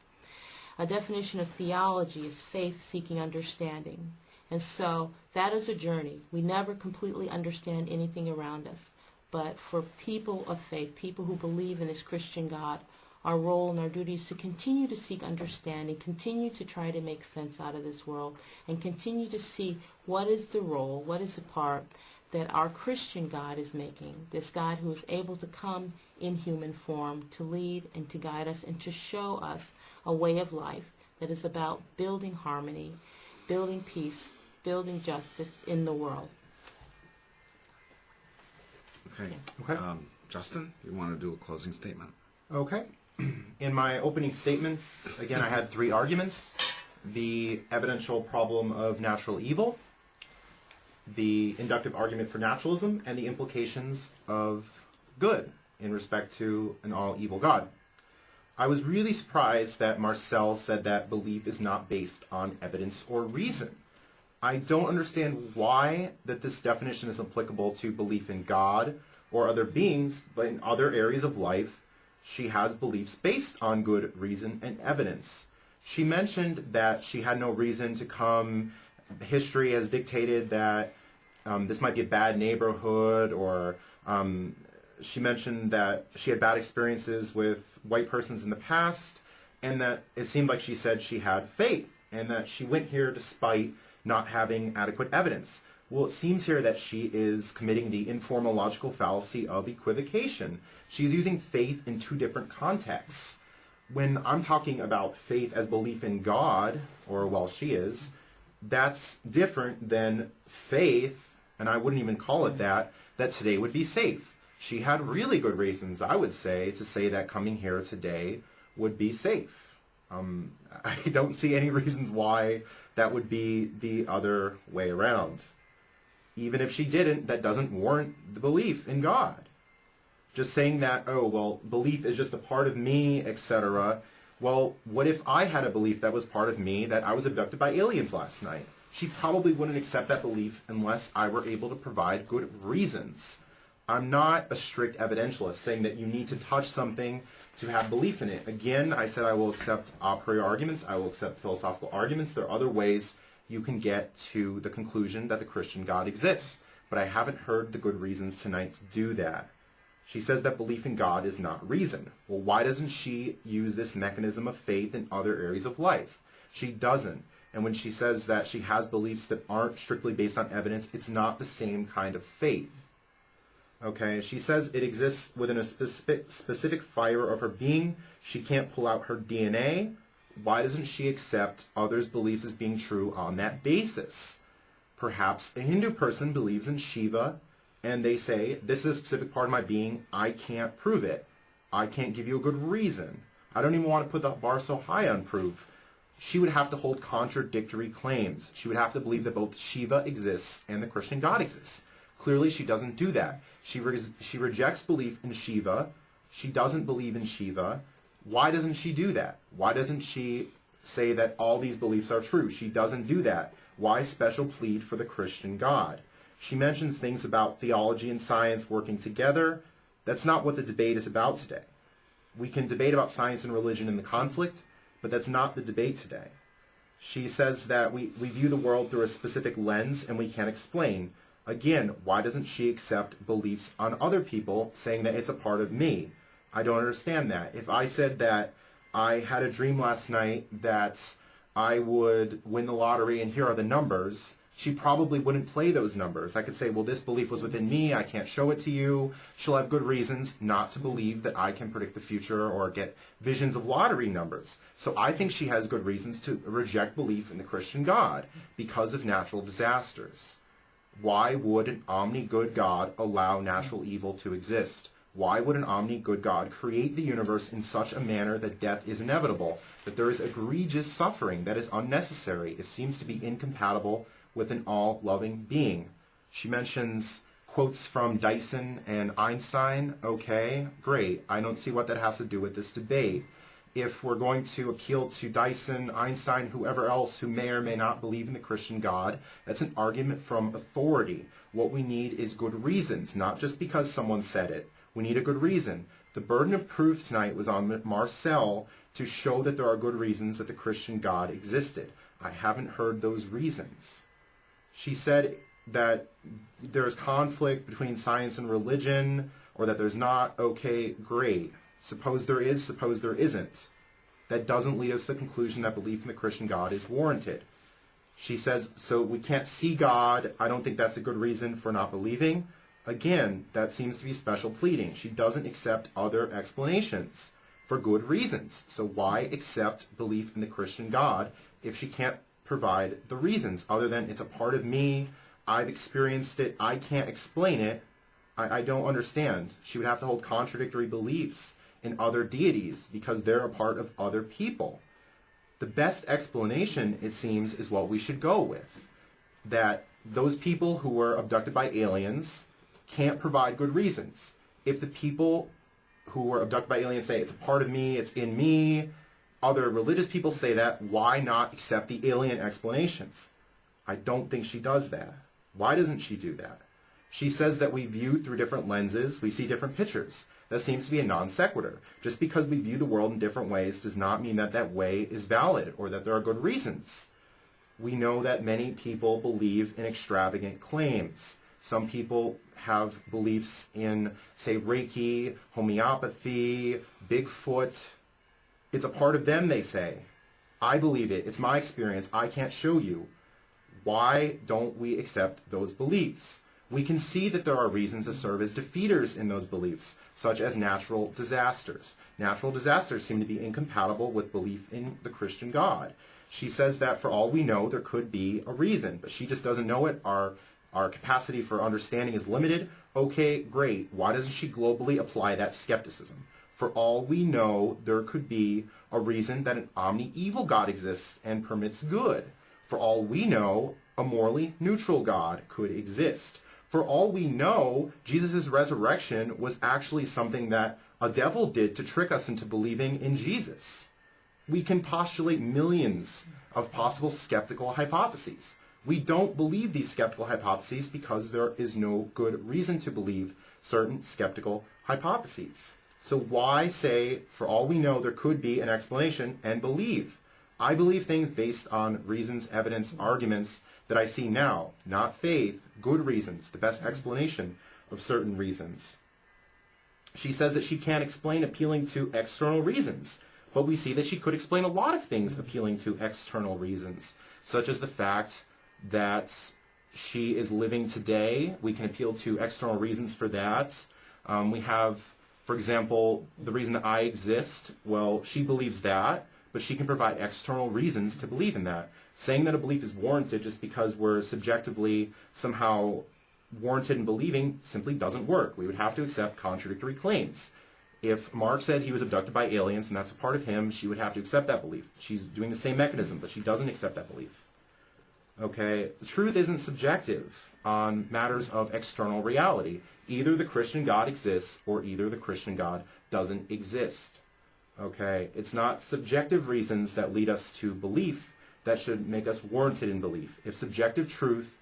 A definition of theology is faith seeking understanding. And so that is a journey. We never completely understand anything around us. But for people of faith, people who believe in this Christian God, our role and our duty is to continue to seek understanding, continue to try to make sense out of this world, and continue to see what is the role, what is the part that our Christian God is making, this God who is able to come in human form to lead and to guide us and to show us a way of life that is about building harmony, building peace, building justice in the world. Okay. Justin, you want to do a closing statement? Okay. In my opening statements, again, I had 3 arguments: the evidential problem of natural evil, the inductive argument for naturalism, and the implications of good in respect to an all-evil God. I was really surprised that Marcelle said that belief is not based on evidence or reason. I don't understand why that this definition is applicable to belief in God or other beings, but in other areas of life, she has beliefs based on good reason and evidence. She mentioned that she had no reason to come. History has dictated that this might be a bad neighborhood, or she mentioned that she had bad experiences with white persons in the past, and that it seemed like she said she had faith, and that she went here despite not having adequate evidence. Well, it seems here that she is committing the informal logical fallacy of equivocation. She's using faith in 2 different contexts. When I'm talking about faith as belief in God, or well, she is, that's different than faith, and I wouldn't even call it that today would be safe. She had really good reasons, I would say, to say that coming here today would be safe. I don't see any reasons why that would be the other way around. Even if she didn't, that doesn't warrant the belief in God. Just saying that, oh, well, belief is just a part of me, etc. Well, what if I had a belief that was part of me, that I was abducted by aliens last night? She probably wouldn't accept that belief unless I were able to provide good reasons. I'm not a strict evidentialist saying that you need to touch something to have belief in it. Again, I said I will accept a priori arguments. I will accept philosophical arguments. There are other ways you can get to the conclusion that the Christian God exists. But I haven't heard the good reasons tonight to do that. She says that belief in God is not reason. Well, why doesn't she use this mechanism of faith in other areas of life? She doesn't. And when she says that she has beliefs that aren't strictly based on evidence, it's not the same kind of faith. Okay, she says it exists within a specific fiber of her being. She can't pull out her DNA. Why doesn't she accept others' beliefs as being true on that basis? Perhaps a Hindu person believes in Shiva, and they say, this is a specific part of my being, I can't prove it. I can't give you a good reason. I don't even want to put the bar so high on proof. She would have to hold contradictory claims. She would have to believe that both Shiva exists and the Christian God exists. Clearly, she doesn't do that. She rejects belief in Shiva. She doesn't believe in Shiva. Why doesn't she do that? Why doesn't she say that all these beliefs are true? She doesn't do that. Why special plead for the Christian God? She mentions things about theology and science working together. That's not what the debate is about today. We can debate about science and religion in the conflict, but that's not the debate today. She says that we view the world through a specific lens and we can't explain. Again, why doesn't she accept beliefs on other people, saying that it's a part of me? I don't understand that. If I said that I had a dream last night that I would win the lottery and here are the numbers, she probably wouldn't play those numbers. I could say, well, this belief was within me, I can't show it to you. She'll have good reasons not to believe that I can predict the future or get visions of lottery numbers. So I think she has good reasons to reject belief in the Christian God because of natural disasters. Why would an omni-good God allow natural evil to exist? Why would an omni-good God create the universe in such a manner that death is inevitable, that there is egregious suffering that is unnecessary? It seems to be incompatible with an all-loving being. She mentions quotes from Dyson and Einstein. Okay, great. I don't see what that has to do with this debate. If we're going to appeal to Dyson, Einstein, whoever else who may or may not believe in the Christian God, that's an argument from authority. What we need is good reasons, not just because someone said it. We need a good reason. The burden of proof tonight was on Marcelle to show that there are good reasons that the Christian God existed. I haven't heard those reasons. She said that there's conflict between science and religion, or that there's not. Okay, great. Suppose there is, suppose there isn't. That doesn't lead us to the conclusion that belief in the Christian God is warranted. She says, so we can't see God. I don't think that's a good reason for not believing. Again, that seems to be special pleading. She doesn't accept other explanations for good reasons. So why accept belief in the Christian God if she can't provide the reasons other than it's a part of me, I've experienced it, I can't explain it, I don't understand. She would have to hold contradictory beliefs in other deities because they're a part of other people. The best explanation, it seems, is what we should go with. That those people who were abducted by aliens can't provide good reasons. If the people who were abducted by aliens say it's a part of me, it's in me, other religious people say that, why not accept the alien explanations? I don't think she does that. Why doesn't she do that? She says that we view through different lenses, we see different pictures. That seems to be a non sequitur. Just because we view the world in different ways does not mean that that way is valid or that there are good reasons. We know that many people believe in extravagant claims. Some people have beliefs in, say, Reiki, homeopathy, Bigfoot. It's a part of them, they say. I believe it. It's my experience. I can't show you. Why don't we accept those beliefs? We can see that there are reasons to serve as defeaters in those beliefs, such as natural disasters. Natural disasters seem to be incompatible with belief in the Christian God. She says that for all we know, there could be a reason, but she just doesn't know it. Our capacity for understanding is limited. Okay, great. Why doesn't she globally apply that skepticism? For all we know, there could be a reason that an omni-evil God exists and permits good. For all we know, a morally neutral God could exist. For all we know, Jesus' resurrection was actually something that a devil did to trick us into believing in Jesus. We can postulate millions of possible skeptical hypotheses. We don't believe these skeptical hypotheses because there is no good reason to believe certain skeptical hypotheses. So why say, for all we know, there could be an explanation and believe? I believe things based on reasons, evidence, arguments that I see now, not faith, good reasons, the best explanation of certain reasons. She says that she can't explain appealing to external reasons, but we see that she could explain a lot of things appealing to external reasons, such as the fact that she is living today. We can appeal to external reasons for that. We have, for example, the reason that I exist. Well, she believes that, but she can provide external reasons to believe in that. Saying that a belief is warranted just because we're subjectively somehow warranted in believing simply doesn't work. We would have to accept contradictory claims. If Mark said he was abducted by aliens and that's a part of him, she would have to accept that belief. She's doing the same mechanism, but she doesn't accept that belief. Okay, the truth isn't subjective on matters of external reality. Either the Christian God exists or either the Christian God doesn't exist. Okay, it's not subjective reasons that lead us to belief that should make us warranted in belief. If subjective truth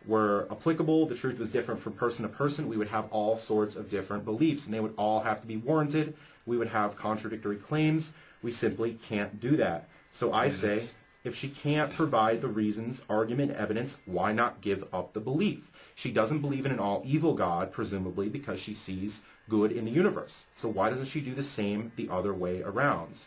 were applicable, the truth was different from person to person, we would have all sorts of different beliefs and they would all have to be warranted. We would have contradictory claims. We simply can't do that. So I say, if she can't provide the reasons, argument, evidence, why not give up the belief? She doesn't believe in an all-evil God, presumably because she sees good in the universe. So why doesn't she do the same the other way around?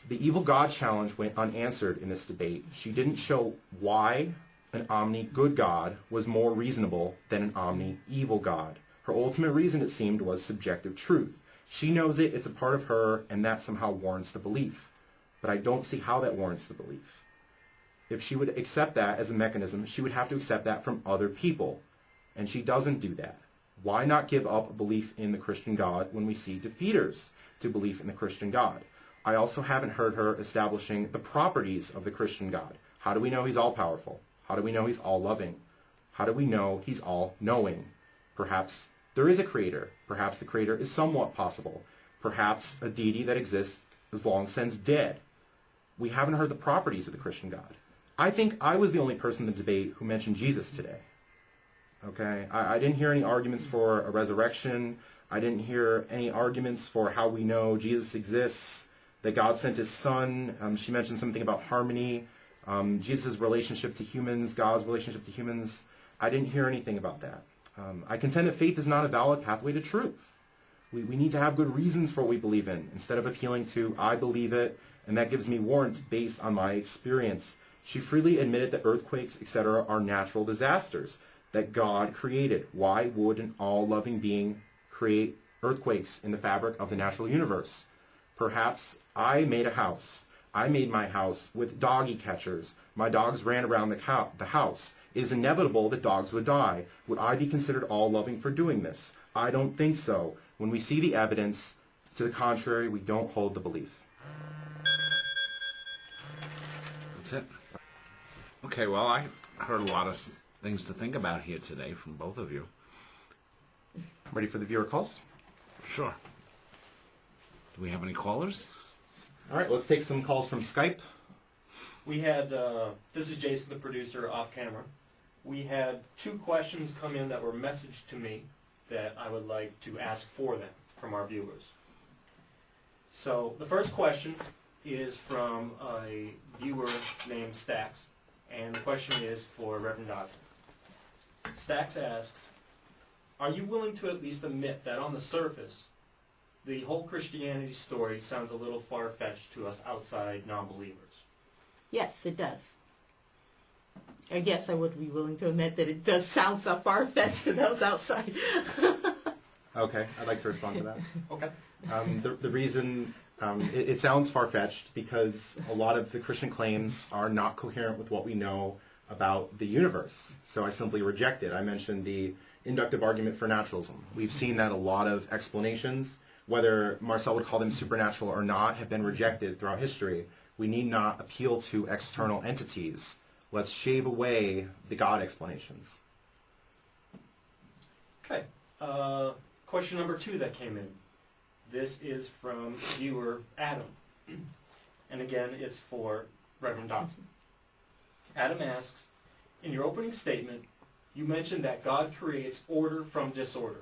The evil God challenge went unanswered in this debate. She didn't show why an omni-good God was more reasonable than an omni-evil God. Her ultimate reason, it seemed, was subjective truth. She knows it, it's a part of her, and that somehow warrants the belief. But I don't see how that warrants the belief. If she would accept that as a mechanism, she would have to accept that from other people. And she doesn't do that. Why not give up a belief in the Christian God when we see defeaters to belief in the Christian God? I also haven't heard her establishing the properties of the Christian God. How do we know he's all-powerful? How do we know he's all-loving? How do we know he's all-knowing? Perhaps there is a creator. Perhaps the creator is somewhat possible. Perhaps a deity that exists is long since dead. We haven't heard the properties of the Christian God. I think I was the only person in the debate who mentioned Jesus today. Okay? I didn't hear any arguments for a resurrection. I didn't hear any arguments for how we know Jesus exists, that God sent his son. She mentioned something about harmony, Jesus' relationship to humans, God's relationship to humans. I didn't hear anything about that. I contend that faith is not a valid pathway to truth. We need to have good reasons for what we believe in, instead of appealing to, I believe it, and that gives me warrant based on my experience. She freely admitted that earthquakes, etc., are natural disasters that God created. Why would an all-loving being create earthquakes in the fabric of the natural universe? Perhaps I made a house. I made my house with doggy catchers. My dogs ran around the house. It is inevitable that dogs would die. Would I be considered all-loving for doing this? I don't think so. When we see the evidence to the contrary, we don't hold the belief. That's it. Okay, well, I heard a lot of things to think about here today from both of you. Ready for the viewer calls? Sure. Do we have any callers? All right, let's take some calls from Skype. We had, this is Jason, the producer, off camera. We had 2 questions come in that were messaged to me that I would like to ask for them from our viewers. So the first question is from a viewer named Stax, and the question is for Reverend Dotson. Stax asks, are you willing to at least admit that on the surface, the whole Christianity story sounds a little far-fetched to us outside non-believers? Yes, it does. I guess I would be willing to admit that it does sound so far-fetched to those outside. Okay, I'd like to respond to that. Okay. The reason it sounds far-fetched because a lot of the Christian claims are not coherent with what we know about the universe. So I simply reject it. I mentioned the inductive argument for naturalism. We've seen that a lot of explanations, whether Marcelle would call them supernatural or not, have been rejected throughout history. We need not appeal to external entities. Let's shave away the God explanations. Okay. Question number 2 that came in. This is from viewer Adam. And again, it's for Reverend Dotson. Adam asks, in your opening statement, you mentioned that God creates order from disorder.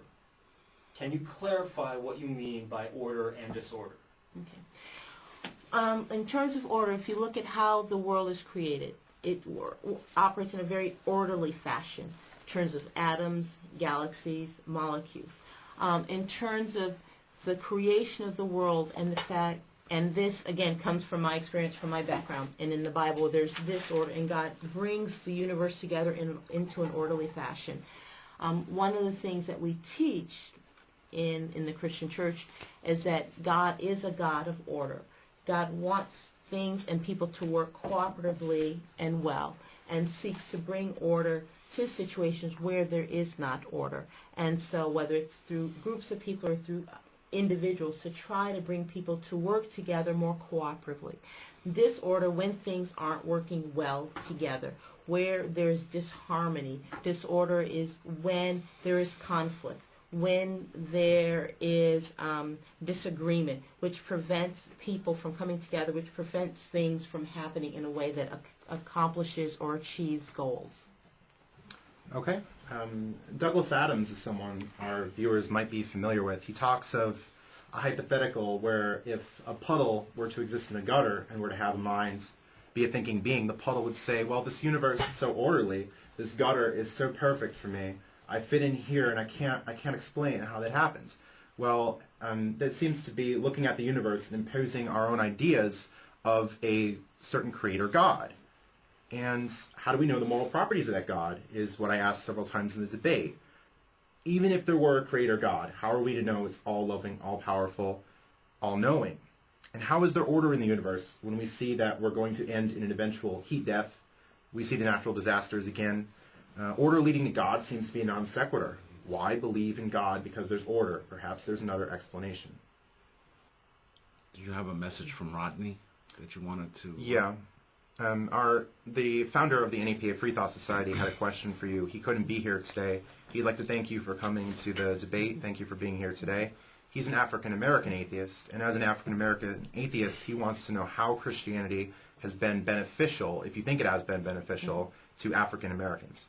Can you clarify what you mean by order and disorder? Okay. In terms of order, if you look at how the world is created, it operates in a very orderly fashion in terms of atoms, galaxies, molecules. In terms of the creation of the world and the fact, and this again comes from my experience, from my background, and in the Bible there's disorder, and God brings the universe together into an orderly fashion. One of the things that we teach in the Christian church is that God is a God of order. God wants things and people to work cooperatively and well, and seeks to bring order to situations where there is not order. And so whether it's through groups of people or through individuals, to try to bring people to work together more cooperatively. Disorder, when things aren't working well together, where there's disharmony. Disorder is when there is conflict, when there is disagreement, which prevents people from coming together, which prevents things from happening in a way that accomplishes or achieves goals. Okay. Douglas Adams is someone our viewers might be familiar with. He talks of a hypothetical where if a puddle were to exist in a gutter and were to have a mind, be a thinking being, the puddle would say, well, this universe is so orderly, this gutter is so perfect for me, I fit in here and I can't explain how that happened. Well, that seems to be looking at the universe and imposing our own ideas of a certain creator God. And how do we know the moral properties of that God is what I asked several times in the debate. Even if there were a creator God, how are we to know it's all-loving, all-powerful, all-knowing? And how is there order in the universe when we see that we're going to end in an eventual heat death? We see the natural disasters again. Order leading to God seems to be a non sequitur. Why believe in God because there's order? Perhaps there's another explanation. Did you have a message from Rodney that you wanted to... Yeah. The founder of the NEPA Freethought Society had a question for you. He couldn't be here today. He'd like to thank you for coming to the debate. Thank you for being here today. He's an African-American atheist, and as an African-American atheist, he wants to know how Christianity has been beneficial, if you think it has been beneficial, to African-Americans.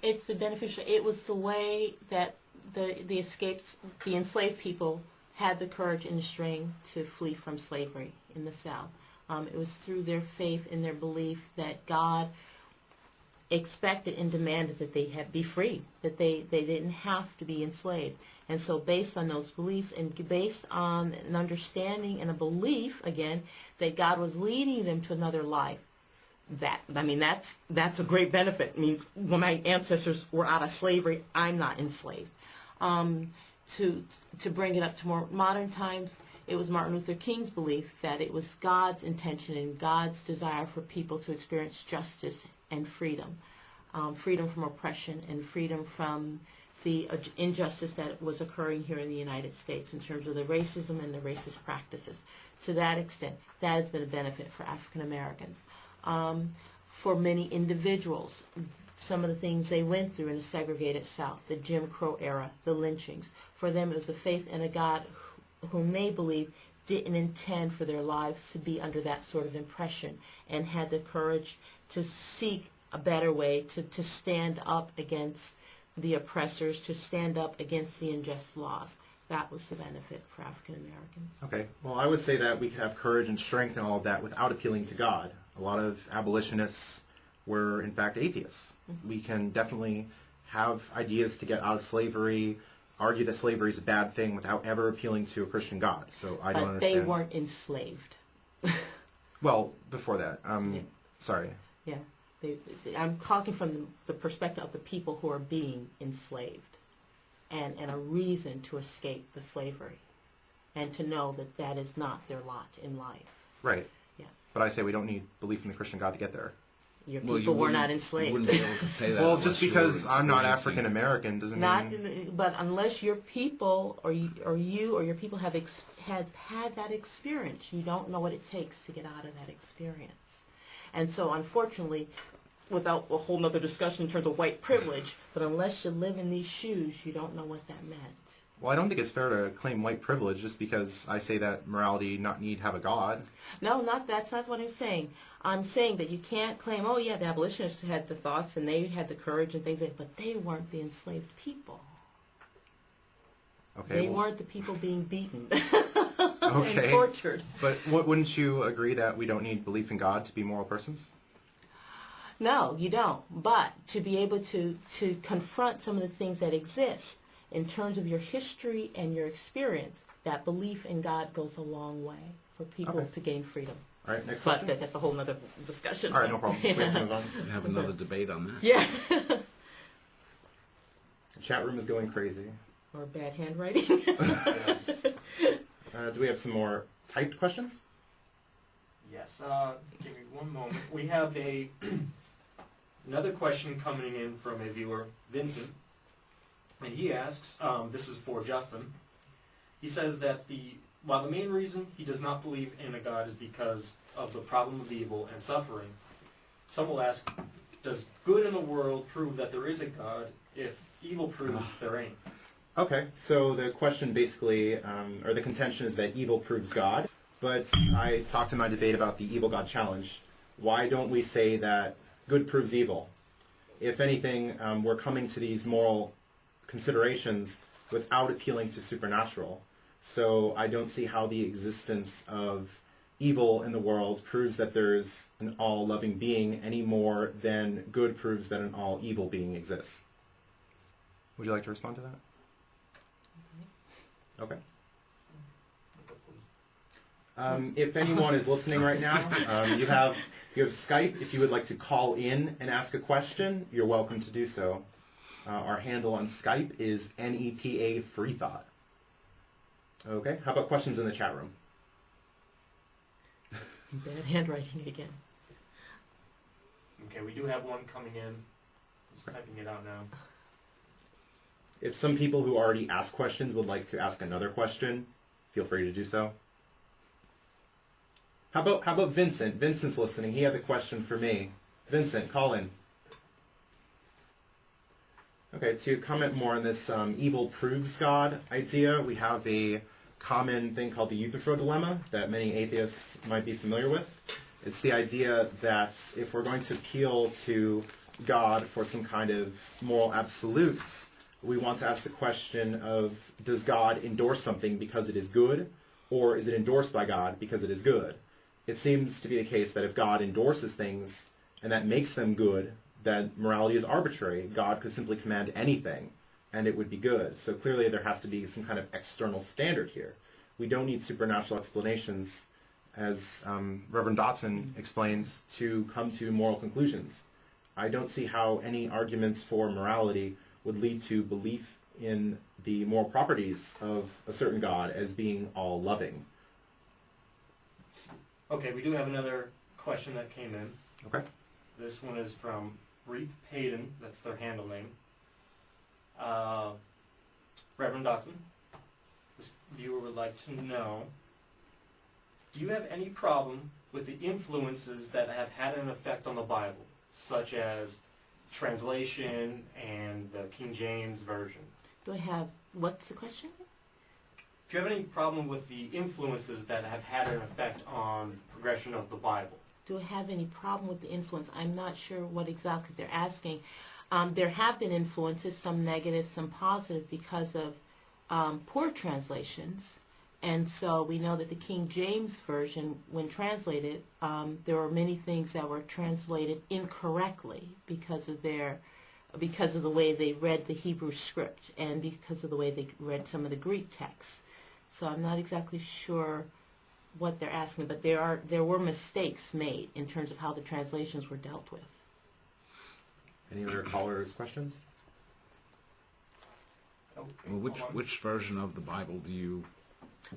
It's been beneficial. It was the way that the enslaved people had the courage and the strength to flee from slavery in the South. It was through their faith and their belief that God expected and demanded that they be free, that they didn't have to be enslaved. And so based on those beliefs and based on an understanding and a belief, again, that God was leading them to another life, that's a great benefit. It means when my ancestors were out of slavery, I'm not enslaved. To bring it up to more modern times, it was Martin Luther King's belief that it was God's intention and God's desire for people to experience justice and freedom. Freedom from oppression and freedom from the injustice that was occurring here in the United States in terms of the racism and the racist practices. To that extent, that has been a benefit for African Americans. For many individuals, some of the things they went through in the segregated South, the Jim Crow era, the lynchings, for them it was a faith in a God whom they believed didn't intend for their lives to be under that sort of impression and had the courage to seek a better way to stand up against the oppressors, to stand up against the unjust laws. That was the benefit for African Americans. Okay. Well, I would say that we could have courage and strength and all of that without appealing to God. A lot of abolitionists were, in fact, atheists. Mm-hmm. We can definitely have ideas to get out of slavery, argue that slavery is a bad thing without ever appealing to a Christian God. So I don't understand. But they weren't enslaved. Well, before that. Yeah. Sorry. Yeah. I'm talking from the perspective of the people who are being enslaved and a reason to escape the slavery and to know that that is not their lot in life. Right. Yeah. But I say we don't need belief in the Christian God to get there. Your people were not enslaved. You wouldn't be able to say that. Well, just because I'm not African American doesn't mean. But unless your people or your people have had that experience, you don't know what it takes to get out of that experience. And so, unfortunately, without a whole other discussion in terms of white privilege, but unless you live in these shoes, you don't know what that meant. Well, I don't think it's fair to claim white privilege just because I say that morality not need have a God. No, that's not what I'm saying. I'm saying that you can't claim, oh yeah, the abolitionists had the thoughts and they had the courage and things like that, but they weren't the enslaved people. Okay. They weren't the people being beaten okay. and tortured. But wouldn't you agree that we don't need belief in God to be moral persons? No, you don't. But to be able to confront some of the things that exist in terms of your history and your experience, that belief in God goes a long way for people to gain freedom. All right, next question. But that's a whole other discussion. All right, no problem. Yeah. We have to move on. We have another debate on that. Yeah. The chat room is going crazy. Or bad handwriting. Yes. Do we have some more typed questions? Yes. Give me one moment. We have another question coming in from a viewer, Vincent, and he asks, this is for Justin. He says that while the main reason he does not believe in a God is because of the problem of evil and suffering, some will ask, does good in the world prove that there is a God if evil proves there ain't? Okay, so the question basically, or the contention is that evil proves God, but I talked in my debate about the Evil God Challenge. Why don't we say that good proves evil? If anything, we're coming to these moral considerations without appealing to supernatural. So I don't see how the existence of evil in the world proves that there's an all-loving being any more than good proves that an all-evil being exists. Would you like to respond to that? Okay. If anyone is listening right now, you have Skype. If you would like to call in and ask a question, you're welcome to do so. Our handle on Skype is NEPA Freethought. Okay, how about questions in the chat room? Bad handwriting again. Okay, we do have one coming in. Just typing it out now. If some people who already asked questions would like to ask another question, feel free to do so. How about Vincent? Vincent's listening. He had a question for me. Vincent, call in. Okay, to comment more on this evil proves God idea, we have a common thing called the Euthyphro dilemma that many atheists might be familiar with. It's the idea that if we're going to appeal to God for some kind of moral absolutes, we want to ask the question of, does God endorse something because it is good, or is it endorsed by God because it is good? It seems to be the case that if God endorses things and that makes them good, then morality is arbitrary. God could simply command anything and it would be good. So clearly there has to be some kind of external standard here. We don't need supernatural explanations, as Reverend Dotson explains, to come to moral conclusions. I don't see how any arguments for morality would lead to belief in the moral properties of a certain God as being all loving. Okay, we do have another question that came in. Okay. This one is from Reap Hayden. That's their handle name. Reverend Dotson, this viewer would like to know, do you have any problem with the influences that have had an effect on the Bible, such as translation and the King James Version? Do I have, what's the question? Do you have any problem with the influences that have had an effect on progression of the Bible? Do I have any problem with the influence? I'm not sure what exactly they're asking. There have been influences, some negative, some positive, because of poor translations. And so we know that the King James Version, when translated, there were many things that were translated incorrectly because of the way they read the Hebrew script and because of the way they read some of the Greek texts. So I'm not exactly sure what they're asking, but there were mistakes made in terms of how the translations were dealt with. Any other callers' questions? Okay, Well, which version of the Bible do you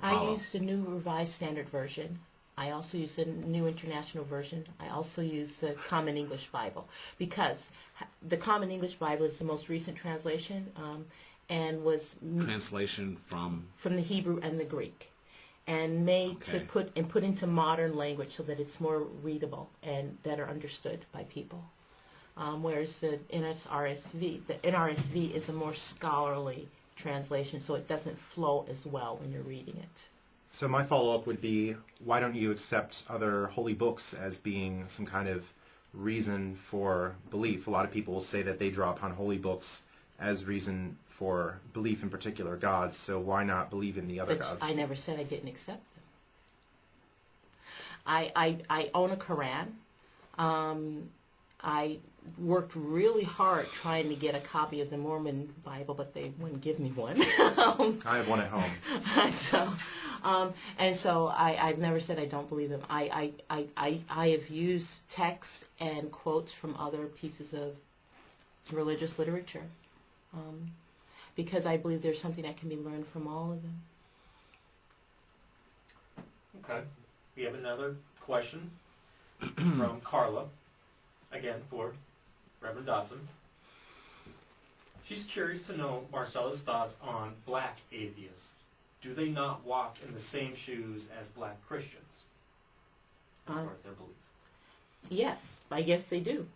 I follow? use the New Revised Standard Version. I also use the New International Version. I also use the Common English Bible, because the Common English Bible is the most recent translation and was Translation from the Hebrew and the Greek, and made to put into modern language so that it's more readable and better understood by people. Whereas the NRSV is a more scholarly translation, so it doesn't flow as well when you're reading it. So my follow-up would be, why don't you accept other holy books as being some kind of reason for belief? A lot of people will say that they draw upon holy books as reason for belief in particular gods, so why not believe in the other gods? I never said I didn't accept them. I own a Quran. I worked really hard trying to get a copy of the Mormon Bible, but they wouldn't give me one. I have one at home. And so I've never said I don't believe them. I have used text and quotes from other pieces of religious literature because I believe there's something that can be learned from all of them. Okay. We have another question from Carla, again for Reverend Dotson. She's curious to know Marcella's thoughts on black atheists. Do they not walk in the same shoes as black Christians as far as their belief? Yes, I guess they do.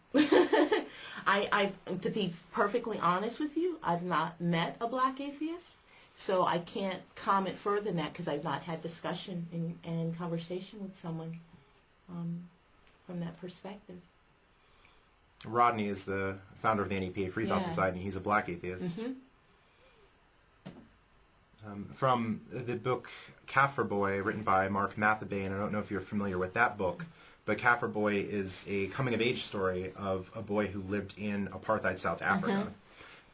To be perfectly honest with you, I've not met a black atheist, so I can't comment further than that because I've not had discussion and conversation with someone from that perspective. Rodney is the founder of the NEPA Freethought Society. He's a black atheist. Mm-hmm. From the book Kaffir Boy, written by Mark Mathabane, I don't know if you're familiar with that book, but Kaffir Boy is a coming-of-age story of a boy who lived in apartheid South Africa.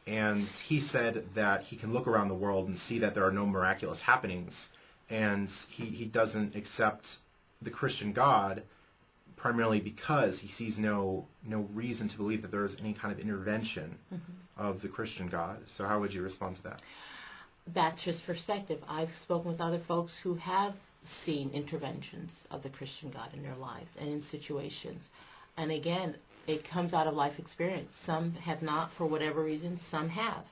And he said that he can look around the world and see that there are no miraculous happenings, and he doesn't accept the Christian God primarily because he sees no reason to believe that there is any kind of intervention of the Christian God. So how would you respond to that? That's just perspective. I've spoken with other folks who have seen interventions of the Christian God in their lives and in situations. And again, it comes out of life experience. Some have not for whatever reason, some have.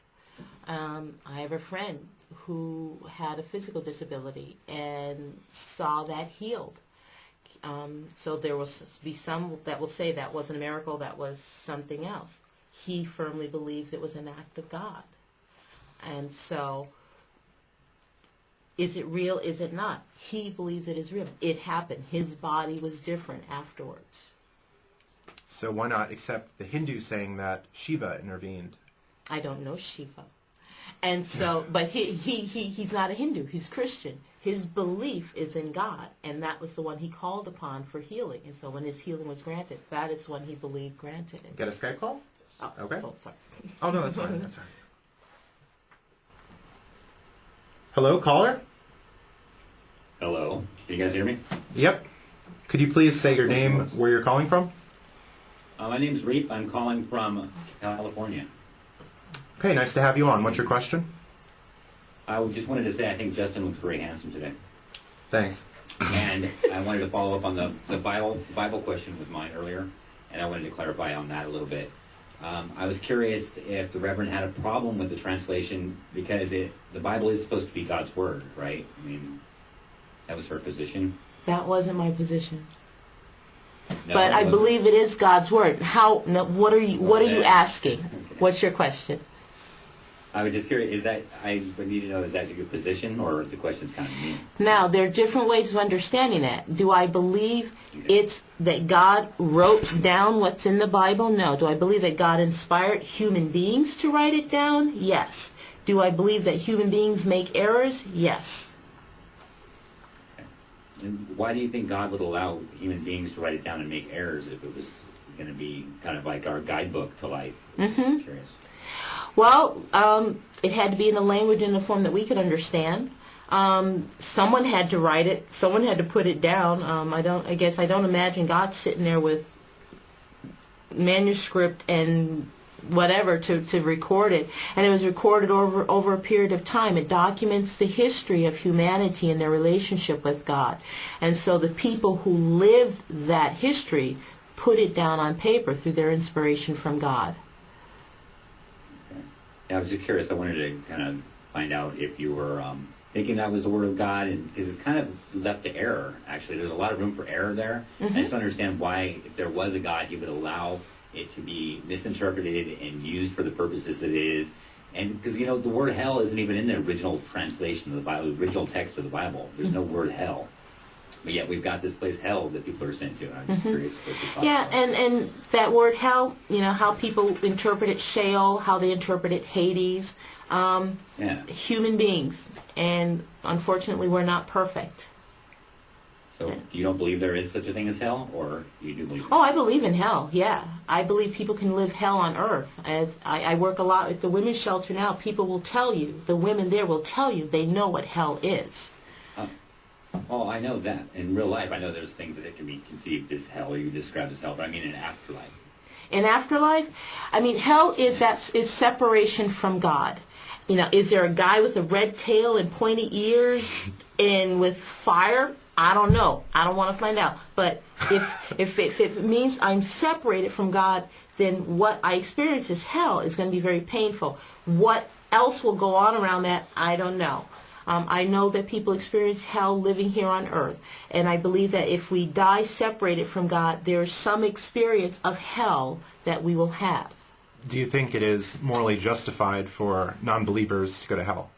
I have a friend who had a physical disability and saw that healed. So there will be some that will say that wasn't a miracle, that was something else. He firmly believes it was an act of God. And so, is it real? Is it not? He believes it is real. It happened. His body was different afterwards. So why not accept the Hindu saying that Shiva intervened? I don't know Shiva. And so, but he's not a Hindu. He's Christian. His belief is in God, and that was the one he called upon for healing. And so when his healing was granted, that is when he believed granted it. Get a Skype call? Oh, Okay. So, sorry. Oh, no, that's fine. That's all right. Hello, caller? Hello. Can you guys hear me? Yep. Could you please say your name, where you're calling from? My name's Reep. I'm calling from California. Okay, nice to have you on. What's your question? I just wanted to say I think Justin looks very handsome today. Thanks. And I wanted to follow up on the Bible question was mine earlier, and I wanted to clarify on that a little bit. I was curious if the Reverend had a problem with the translation because the Bible is supposed to be God's Word, right? I mean, that was her position. That wasn't my position. No, But I it wasn't. believe it is God's word. How? No, what are you asking? What's your question? I was just curious, I would need to know, is that your position, or the question's kind of mean? Now, there are different ways of understanding that. Do I believe it's that God wrote down what's in the Bible? No. Do I believe that God inspired human beings to write it down? Yes. Do I believe that human beings make errors? Yes. And why do you think God would allow human beings to write it down and make errors if it was going to be kind of like our guidebook to life? I'm just curious. Well, it had to be in a language and a form that we could understand. Someone had to write it. Someone had to put it down. I don't imagine God sitting there with manuscript and whatever to record it. And it was recorded over a period of time. It documents the history of humanity and their relationship with God. And so the people who lived that history put it down on paper through their inspiration from God. Yeah, I was just curious. I wanted to kind of find out if you were thinking that was the Word of God, and because it's kind of left to error, actually. There's a lot of room for error there. I just don't understand why, if there was a God, He would allow it to be misinterpreted and used for the purposes it is. And because, the word hell isn't even in the original translation of the Bible, the original text of the Bible. There's no word hell. But yet we've got this place, hell, that people are sent to. And I'm just curious what your thoughts Yeah, are. and that word hell, how people interpret it, Sheol, how they interpret it, Hades, human beings. And unfortunately, we're not perfect. So you don't believe there is such a thing as hell, or you do believe Oh, I believe in hell, yeah. I believe people can live hell on earth. As I work a lot at the women's shelter now, people will tell you, the women there will tell you they know what hell is. Oh, I know that. In real life, I know there's things that can be conceived as hell, or you describe as hell, but I mean in afterlife. In afterlife, hell is separation from God. Is there a guy with a red tail and pointy ears and with fire? I don't know. I don't want to find out. But if it means I'm separated from God, then what I experience as hell is going to be very painful. What else will go on around that, I don't know. I know that people experience hell living here on earth. And I believe that if we die separated from God, there's some experience of hell that we will have. Do you think it is morally justified for non-believers to go to hell?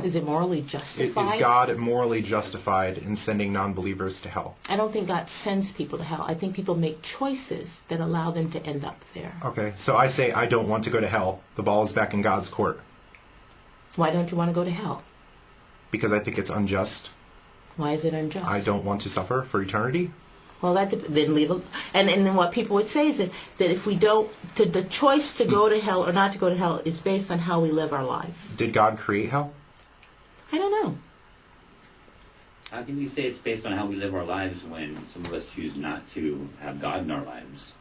Is it morally justified? Is God morally justified in sending non-believers to hell? I don't think God sends people to hell. I think people make choices that allow them to end up there. Okay, so I say I don't want to go to hell. The ball is back in God's court. Why don't you want to go to hell? Because I think it's unjust. Why is it unjust? I don't want to suffer for eternity. Well, then leave it. And then what people would say is that if we don't, the choice to go to hell or not to go to hell is based on how we live our lives. Did God create hell? I don't know. How can you say it's based on how we live our lives when some of us choose not to have God in our lives?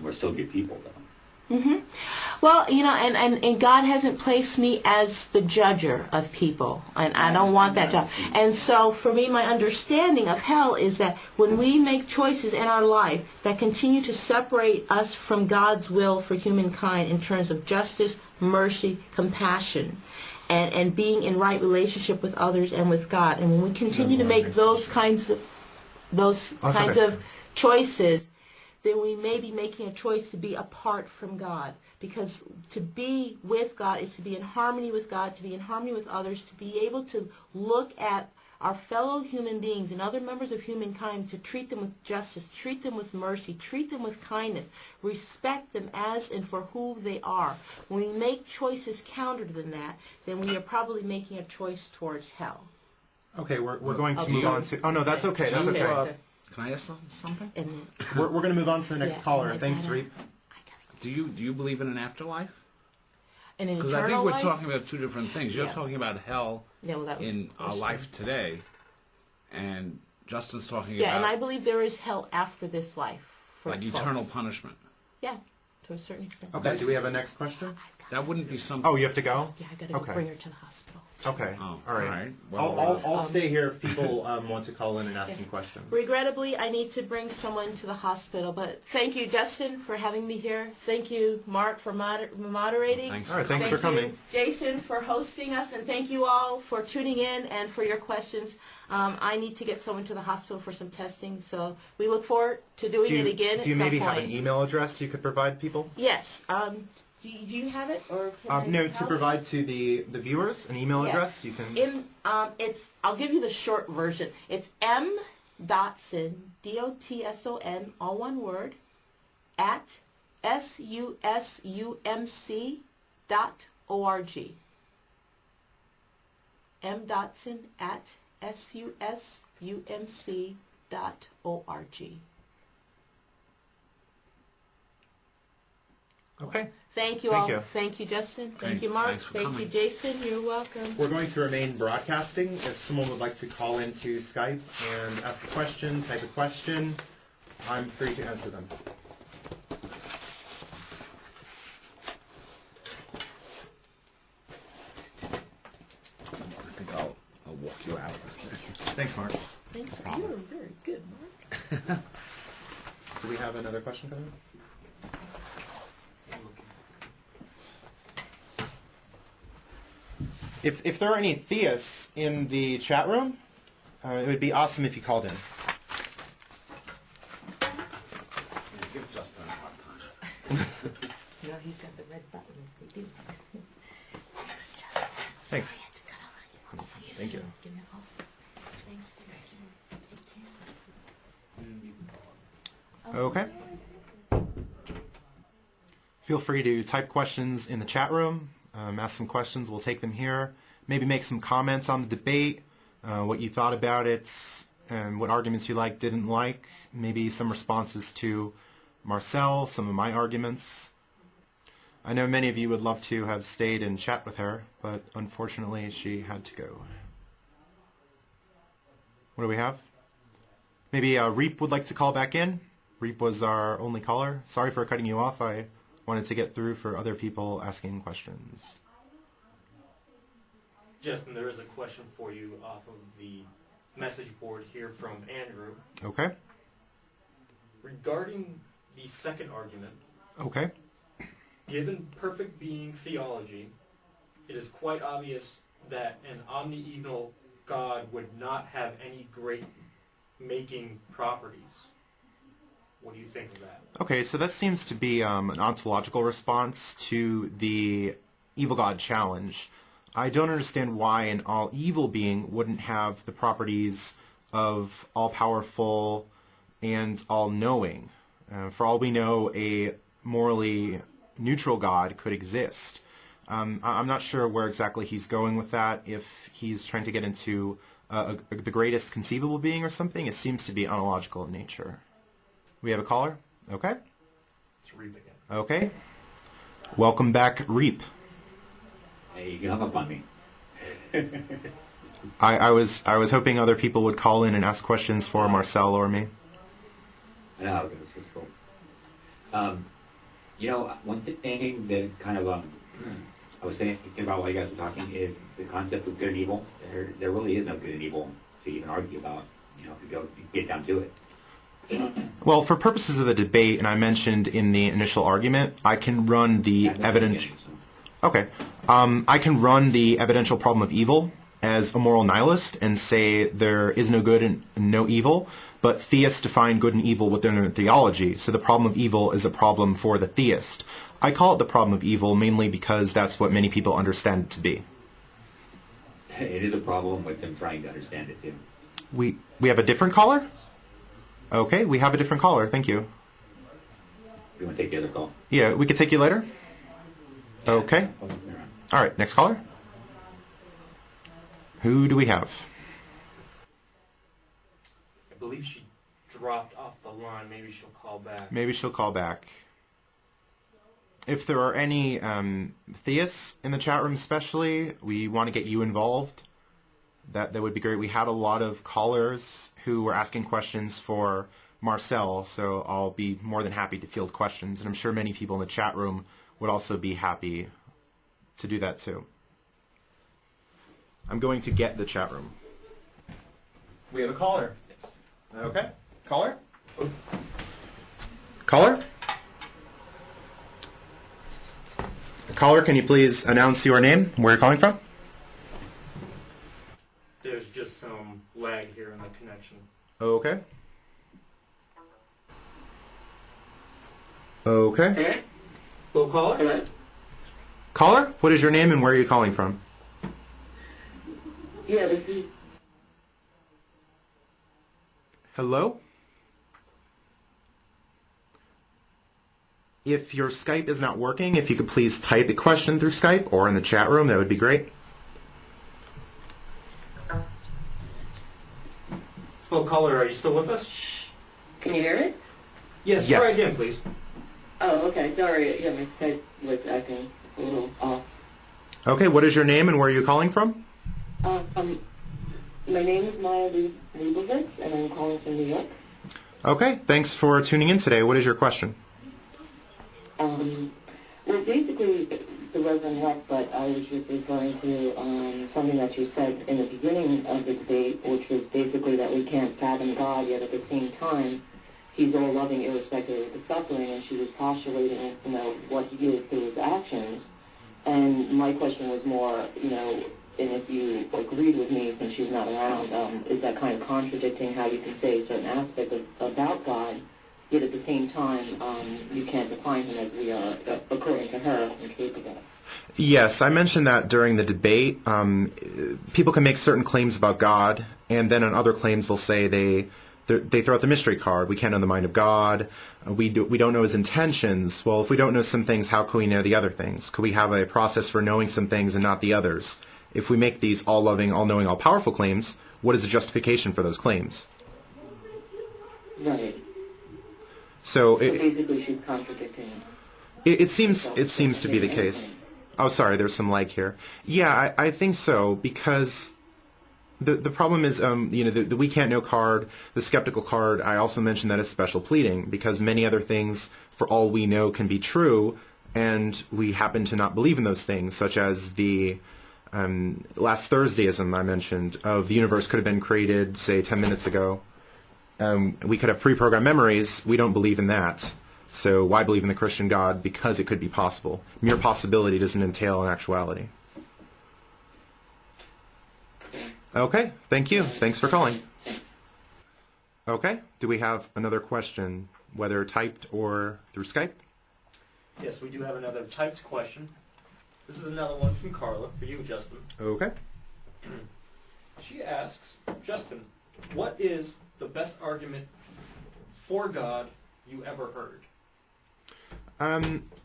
We're still good people, though. Well, and God hasn't placed me as the judger of people, and I don't want that job. And so for me, my understanding of hell is that when we make choices in our life that continue to separate us from God's will for humankind in terms of justice, mercy, compassion, and being in right relationship with others and with God, and when we continue to make those kinds of choices, then we may be making a choice to be apart from God. Because to be with God is to be in harmony with God, to be in harmony with others, to be able to look at our fellow human beings and other members of humankind, to treat them with justice, treat them with mercy, treat them with kindness, respect them as and for who they are. When we make choices counter to that, then we are probably making a choice towards hell. Okay, we're going to move on to... Oh, no, that's okay. That's okay. Can I ask something? We're going to move on to the next caller. and I Thanks, gotta- Reep. Do you believe in an afterlife? An eternal Because I think we're life? talking about two different things. You're Yeah. talking about hell Yeah, well, that was in the our question. life today, and Justin's talking Yeah, and I about believe there is hell after this life. For like folks. eternal punishment. Yeah, to a certain extent. Okay, do we have a next question? That wouldn't be something. Oh, you have to go? Yeah, I gotta go Okay. bring her to the hospital. Okay. Oh, all right. all right. Well, I'll stay here if people want to call in and ask some questions. Regrettably, I need to bring someone to the hospital, but thank you, Justin, for having me here. Thank you, Mark, for moderating. Thanks. All right, thanks for Thank you, coming. Jason, for hosting us, and thank you all for tuning in and for your questions. I need to get someone to the hospital for some testing, so we look forward to doing it again at Do you some maybe point. have an email address you could provide people? Yes. Do you have it, or can I No, to help? provide to the viewers an email Yes. address. You can. I'll give you the short version. It's M. Dotson, D-O-T-S-O-N, all one word, at susumc.org. M. Dotson at susumc.org. Okay. Thank you Thank all. you. Thank you, Justin. Thank Thank- you, Mark. thanks for Thank you, coming. Jason. You're welcome. We're going to remain broadcasting. If someone would like to call into Skype and ask a question, type a question, I'm free to answer them. I think I'll walk you out. Thanks, Mark. Thanks. You were very good, Mark. Do we have another question coming? If there are any theists in the chat room, it would be awesome if you called in. Give Justin a hard time. No, he's got the red button. We do. Thanks, Justin. Thanks. Sorry I had to cut on you. See you Thank soon. you. Give me a call. Thanks, Justin. Take care. Okay. Feel free to type questions in the chat room, ask some questions, we'll take them here. Maybe make some comments on the debate, what you thought about it, and what arguments you liked, didn't like. Maybe some responses to Marcelle, some of my arguments. I know many of you would love to have stayed and chat with her, but unfortunately she had to go. What do we have? Maybe Reep would like to call back in. Reep was our only caller. Sorry for cutting you off. I wanted to get through for other people asking questions. Justin, there is a question for you off of the message board here from Andrew. Okay. Regarding the second argument, Okay. given perfect being theology, it is quite obvious that an omni-eternal God would not have any great making properties. What do you think of that? Okay, so that seems to be an ontological response to the evil God challenge. I don't understand why an all-evil being wouldn't have the properties of all-powerful and all-knowing. For all we know, a morally neutral God could exist. I'm not sure where exactly he's going with that, if he's trying to get into the greatest conceivable being or something. It seems to be ontological in nature. We have a caller? Okay. It's Reap again. Okay. Welcome back, Reap. Hey, you can hung up on me. I was hoping other people would call in and ask questions for Marcelle or me. I know how it goes. It's cool. One thing that kind of I was thinking about while you guys were talking is the concept of good and evil. There really is no good and evil to even argue about. If you get down to it. Well, for purposes of the debate, and I mentioned in the initial argument, I can run the evidence. Okay. I can run the evidential problem of evil as a moral nihilist and say there is no good and no evil, but theists define good and evil within their theology, so the problem of evil is a problem for the theist. I call it the problem of evil mainly because that's what many people understand it to be. It is a problem with them trying to understand it, too. We have a different caller? Okay, we have a different caller. Thank you. You want to take the other call? Yeah, we could take you later? Okay. All right, next caller. Who do we have? I believe she dropped off the line. Maybe she'll call back. Maybe she'll call back. If there are any theists in the chat room especially, we want to get you involved. That would be great. We had a lot of callers who were asking questions for Marcelle, so I'll be more than happy to field questions. And I'm sure many people in the chat room would also be happy to do that too. I'm going to get the chat room. We have a caller. Okay. Caller? Caller? Caller, can you please announce your name, where you're calling from? There's just some lag here in the connection. Okay. Okay. Hello, caller? Hello? Caller, what is your name and where are you calling from? Yeah, this is... Hello? If your Skype is not working, if you could please type the question through Skype or in the chat room, that would be great. Hello, caller. Are you still with us? Can you hear it? Yes. Yes. Try again, please. Oh, okay. Sorry. Yeah, my Skype was acting a little off. Okay, what is your name and where are you calling from? My name is Maya Leibovitz, and I'm calling from New York. Okay, thanks for tuning in today. What is your question? Well, basically, the Reverend left, but I was just referring to something that you said in the beginning of the debate, which was basically that we can't fathom God, yet at the same time, He's all-loving irrespective of the suffering, and she was postulating, what He is through His actions. And my question was more, and if you agreed with me, since she's not around, is that kind of contradicting how you can say a certain aspect about God, yet at the same time, you can't define Him as we are, according to her, incapable? Yes, I mentioned that during the debate. People can make certain claims about God, and then on other claims they'll say they throw out the mystery card. We can't know the mind of God. We don't know His intentions. Well, if we don't know some things, how can we know the other things? Could we have a process for knowing some things and not the others? If we make these all-loving, all-knowing, all-powerful claims, what is the justification for those claims? Right. So basically she's contradicting. It seems to be the case. Oh, sorry, there's some lag here. Yeah, I think so, because the problem is, the we can't know card, the skeptical card, I also mentioned that it's special pleading, because many other things, for all we know, can be true, and we happen to not believe in those things, such as the last Thursdayism I mentioned, of the universe could have been created, say, 10 minutes ago. We could have pre-programmed memories. We don't believe in that. So why believe in the Christian God? Because it could be possible. Mere possibility doesn't entail an actuality. Okay, thank you. Thanks for calling. Okay, do we have another question, whether typed or through Skype? Yes, we do have another typed question. This is another one from Carla, for you, Justin. Okay. She asks, Justin, what is the best argument for God you ever heard?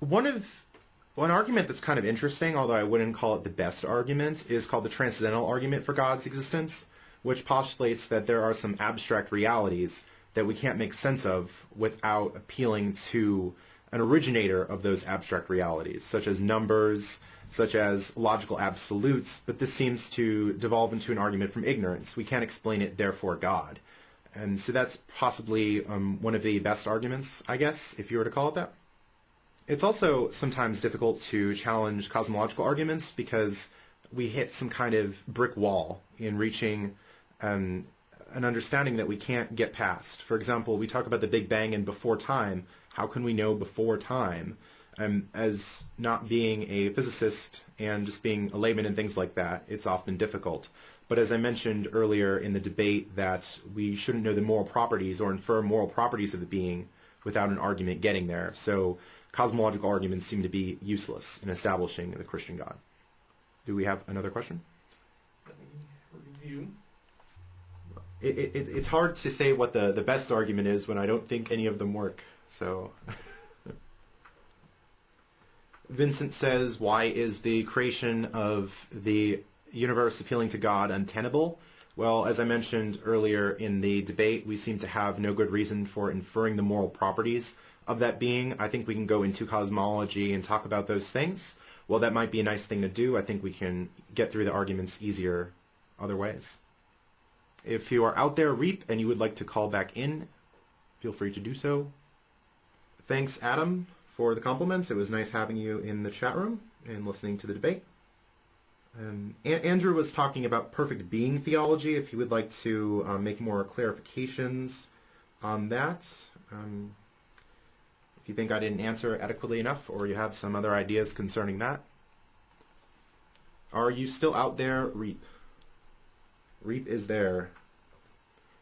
One argument that's kind of interesting, although I wouldn't call it the best argument, is called the transcendental argument for God's existence, which postulates that there are some abstract realities that we can't make sense of without appealing to an originator of those abstract realities, such as numbers, such as logical absolutes, but this seems to devolve into an argument from ignorance. We can't explain it, therefore God. And so that's possibly one of the best arguments, I guess, if you were to call it that. It's also sometimes difficult to challenge cosmological arguments because we hit some kind of brick wall in reaching an understanding that we can't get past. For example, we talk about the Big Bang and before time. How can we know before time? As not being a physicist and just being a layman and things like that, it's often difficult. But as I mentioned earlier in the debate, that we shouldn't know the moral properties or infer moral properties of a being without an argument getting there. So cosmological arguments seem to be useless in establishing the Christian God. Do we have another question? Let me review. It's hard to say what the best argument is when I don't think any of them work. So Vincent says, why is the creation of the universe appealing to God untenable? Well, as I mentioned earlier in the debate, we seem to have no good reason for inferring the moral properties of that being. I think we can go into cosmology and talk about those things. Well, that might be a nice thing to do. I think we can get through the arguments easier other ways. If you are out there, Reap, and you would like to call back in, feel free to do so. Thanks, Adam, for the compliments. It was nice having you in the chat room and listening to the debate. Andrew was talking about perfect being theology. If you would like to make more clarifications on that, if you think I didn't answer adequately enough or you have some other ideas concerning that. Are you still out there, Reap? Reap is there.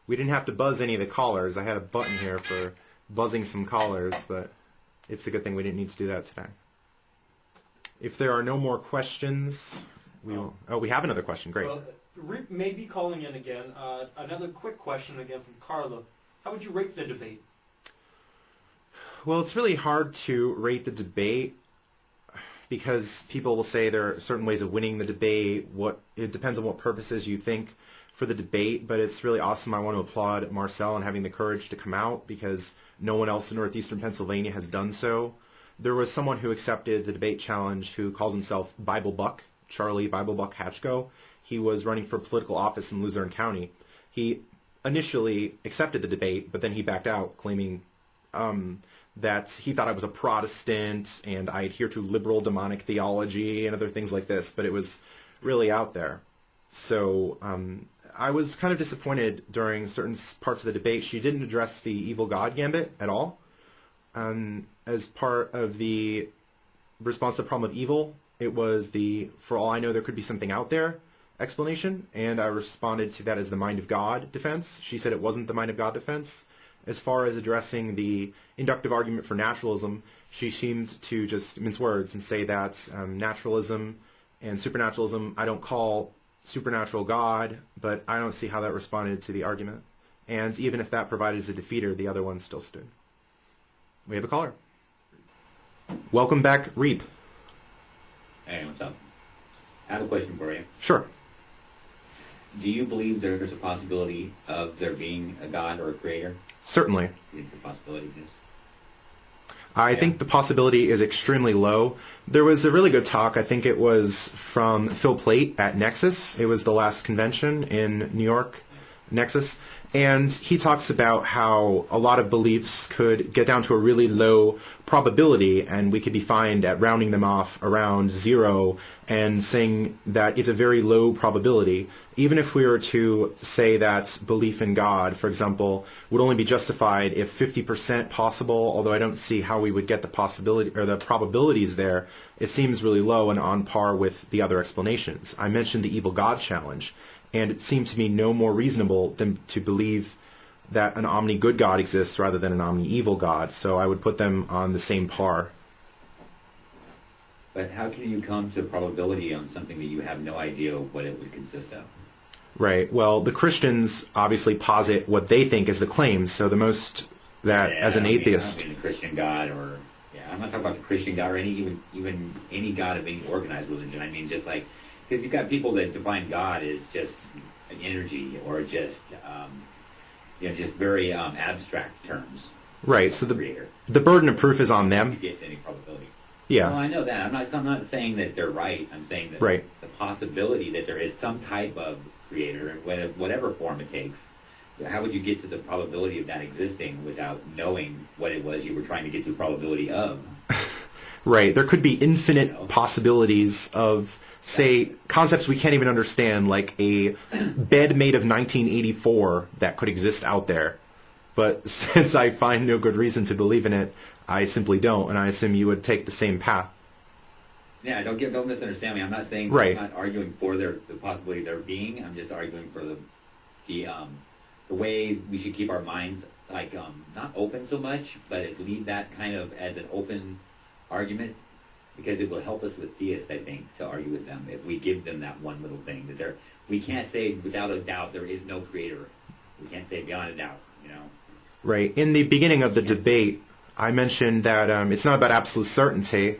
We didn't have to buzz any of the callers. I had a button here for buzzing some callers, but it's a good thing we didn't need to do that today. If there are no more questions, we will... Oh, we have another question. Great. Well, Reap may be calling in again. Another quick question again from Carla. How would you rate the debate? Well, it's really hard to rate the debate because people will say there are certain ways of winning the debate. It depends on what purposes you think for the debate, but it's really awesome. I want to applaud Marcelle on having the courage to come out because no one else in northeastern Pennsylvania has done so. There was someone who accepted the debate challenge who calls himself Bible Buck, Charlie Bible Buck Hatchko. He was running for political office in Luzerne County. He initially accepted the debate, but then he backed out, claiming that he thought I was a Protestant and I adhere to liberal demonic theology and other things like this, but it was really out there. So I was kind of disappointed during certain parts of the debate. She didn't address the evil God gambit at all. As part of the response to the problem of evil, it was the, for all I know, there could be something out there explanation, and I responded to that as the mind of God defense. She said it wasn't the mind of God defense. As far as addressing the inductive argument for naturalism, she seemed to just mince words and say that naturalism and supernaturalism, I don't call supernatural God, but I don't see how that responded to the argument. And even if that provided as a defeater, the other one still stood. We have a caller. Welcome back, Reap. Hey, what's up? I have a question for you. Sure. Do you believe there's a possibility of there being a God or a creator? Certainly. Do you think the possibility exists? I think the possibility is extremely low. There was a really good talk, I think it was from Phil Plait at Nexus. It was the last convention in New York, Nexus. And he talks about how a lot of beliefs could get down to a really low probability, and we could be fine at rounding them off around 0 and saying that it's a very low probability. Even if we were to say that belief in God, for example, would only be justified if 50% possible, although I don't see how we would get the possibility or the probabilities there, it seems really low and on par with the other explanations. I mentioned the evil God challenge, and it seemed to me no more reasonable than to believe that an omni-good God exists rather than an omni-evil God, so I would put them on the same par. But how can you come to probability on something that you have no idea what it would consist of? Right. Well, the Christians obviously posit what they think is the claims, so the most that as an atheist... I don't mean the Christian God or... Yeah, I'm not talking about the Christian God or even any God of any organized religion. I mean just like... Because you've got people that define God as just an energy or just, just very abstract terms. Right. So creator. the burden of proof is on You them. get to any probability. Yeah. Well, I know that. I'm not saying that they're right. I'm saying that Right. the possibility that there is some type of creator, whatever form it takes, how would you get to the probability of that existing without knowing what it was you were trying to get to the probability of? Right. There could be infinite You know? possibilities of, say, concepts we can't even understand, like a bed made of 1984 that could exist out there. But since I find no good reason to believe in it, I simply don't, and I assume you would take the same path. Yeah, don't misunderstand me. I'm not saying Right. I'm not arguing for the possibility of there being. I'm just arguing for the way we should keep our minds not open so much, but is leave that kind of as an open argument, because it will help us with theists, I think, to argue with them if we give them that one little thing that we can't say without a doubt there is no creator. We can't say beyond a doubt, you know. Right. In the beginning of the debate, I mentioned that it's not about absolute certainty,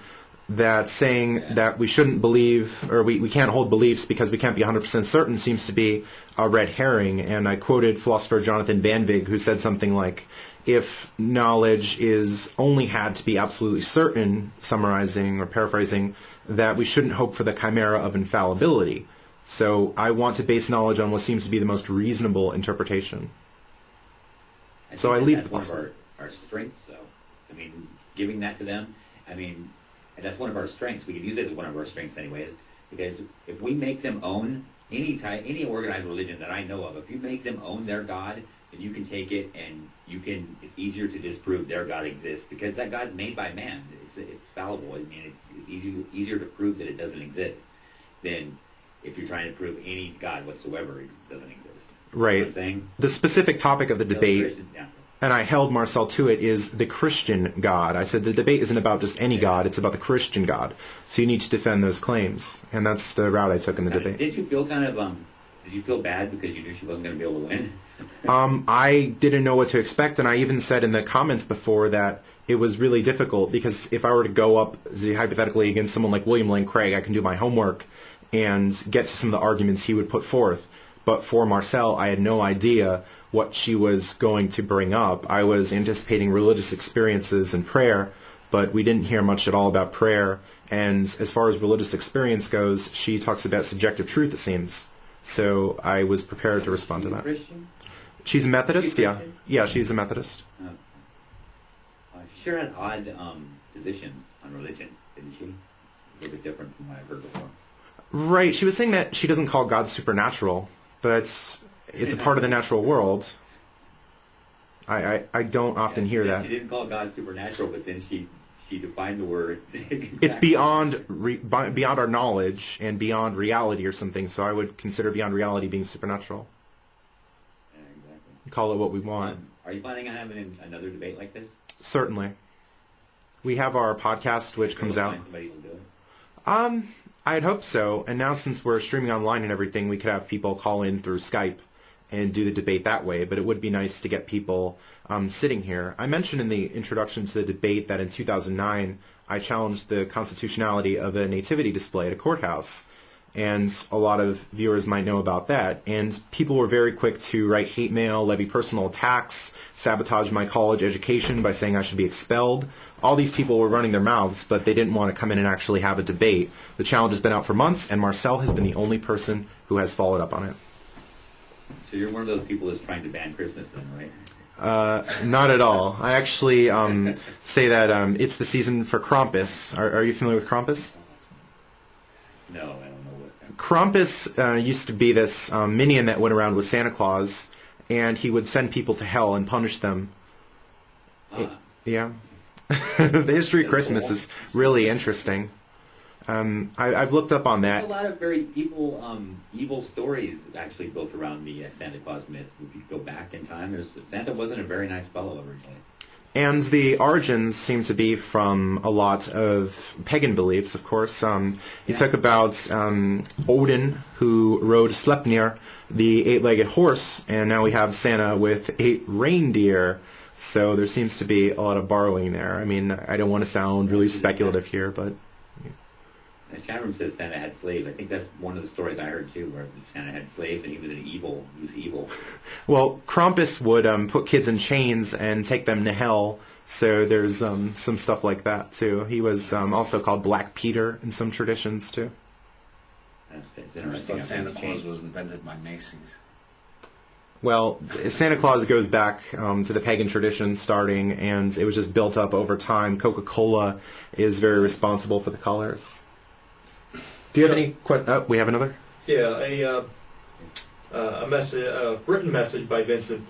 that saying that we shouldn't believe, or we can't hold beliefs because we can't be 100% certain seems to be a red herring. And I quoted philosopher Jonathan Van Vig, who said something like, if knowledge is only had to be absolutely certain, summarizing or paraphrasing, that we shouldn't hope for the chimera of infallibility. So I want to base knowledge on what seems to be the most reasonable interpretation. So I leave that's one of our strengths, though. I mean, giving that to them, I mean, that's one of our strengths. We can use it as one of our strengths anyways, because if we make them own any organized religion that I know of, if you make them own their God, then you can take it and it's easier to disprove their God exists, because that God's made by man. It's fallible. I mean, it's easier to prove that it doesn't exist than if you're trying to prove any God whatsoever doesn't exist. Right. You know what I'm saying? The specific topic of the debate, Yeah. and I held Marcelle to it, is the Christian God. I said the debate isn't about just any God, it's about the Christian God. So you need to defend those claims. And that's the route I took in the debate. Did you feel did you feel bad because you knew she wasn't going to be able to win? I didn't know what to expect, and I even said in the comments before that it was really difficult, because if I were to go up, hypothetically, against someone like William Lane Craig, I can do my homework and get to some of the arguments he would put forth. But for Marcelle, I had no idea what she was going to bring up. I was anticipating religious experiences and prayer, but we didn't hear much at all about prayer. And as far as religious experience goes, she talks about subjective truth, it seems. So I was prepared to respond to that. Christian? She's a Methodist, She's yeah. Christian? Yeah, she's a Methodist. Oh. She sure had an odd position on religion, didn't she? A little bit different from what I've heard before. Right, she was saying that she doesn't call God supernatural, but it's a part of the natural world. I don't often hear that. She didn't call God supernatural, but then she defined the word. Exactly. It's beyond our knowledge and beyond reality or something, so I would consider beyond reality being supernatural. Yeah, exactly. Call it what we want. Are you planning on having another debate like this? Certainly. We have our podcast, which comes out. Find somebody who'll do it? I'd hope so. And now since we're streaming online and everything, we could have people call in through Skype and do the debate that way. But it would be nice to get people sitting here. I mentioned in the introduction to the debate that in 2009, I challenged the constitutionality of a nativity display at a courthouse. And a lot of viewers might know about that. And people were very quick to write hate mail, levy personal attacks, sabotage my college education by saying I should be expelled. All these people were running their mouths, but they didn't want to come in and actually have a debate. The challenge has been out for months, and Marcelle has been the only person who has followed up on it. So you're one of those people that's trying to ban Christmas then, right? Not at all. I actually say that it's the season for Krampus. Are you familiar with Krampus? No, I don't know what. Krampus used to be this minion that went around with Santa Claus, and he would send people to hell and punish them. Yeah. The history of Christmas is really interesting. I've looked up on There's that. a lot of very evil stories actually built around the Santa Claus myth. If you go back in time, Santa wasn't a very nice fellow originally. And the origins seem to be from a lot of pagan beliefs, of course. You talk about Odin, who rode Sleipnir, the eight-legged horse, and now we have Santa with 8 reindeer. So there seems to be a lot of borrowing there. I mean, I don't want to sound really speculative here, but... chat room says Santa had slaves. I think that's one of the stories I heard too, where Santa had slaves and he was evil. Well, Krampus would put kids in chains and take them to hell. So there's some stuff like that too. He was also called Black Peter in some traditions too. That's I interesting. thought Santa Claus was invented by Macy's. Well, Santa Claus goes back to the pagan tradition starting, and it was just built up over time. Coca-Cola is very responsible for the colors. Do you have any questions? Oh, we have another? Yeah, a message, a written message by Vincent.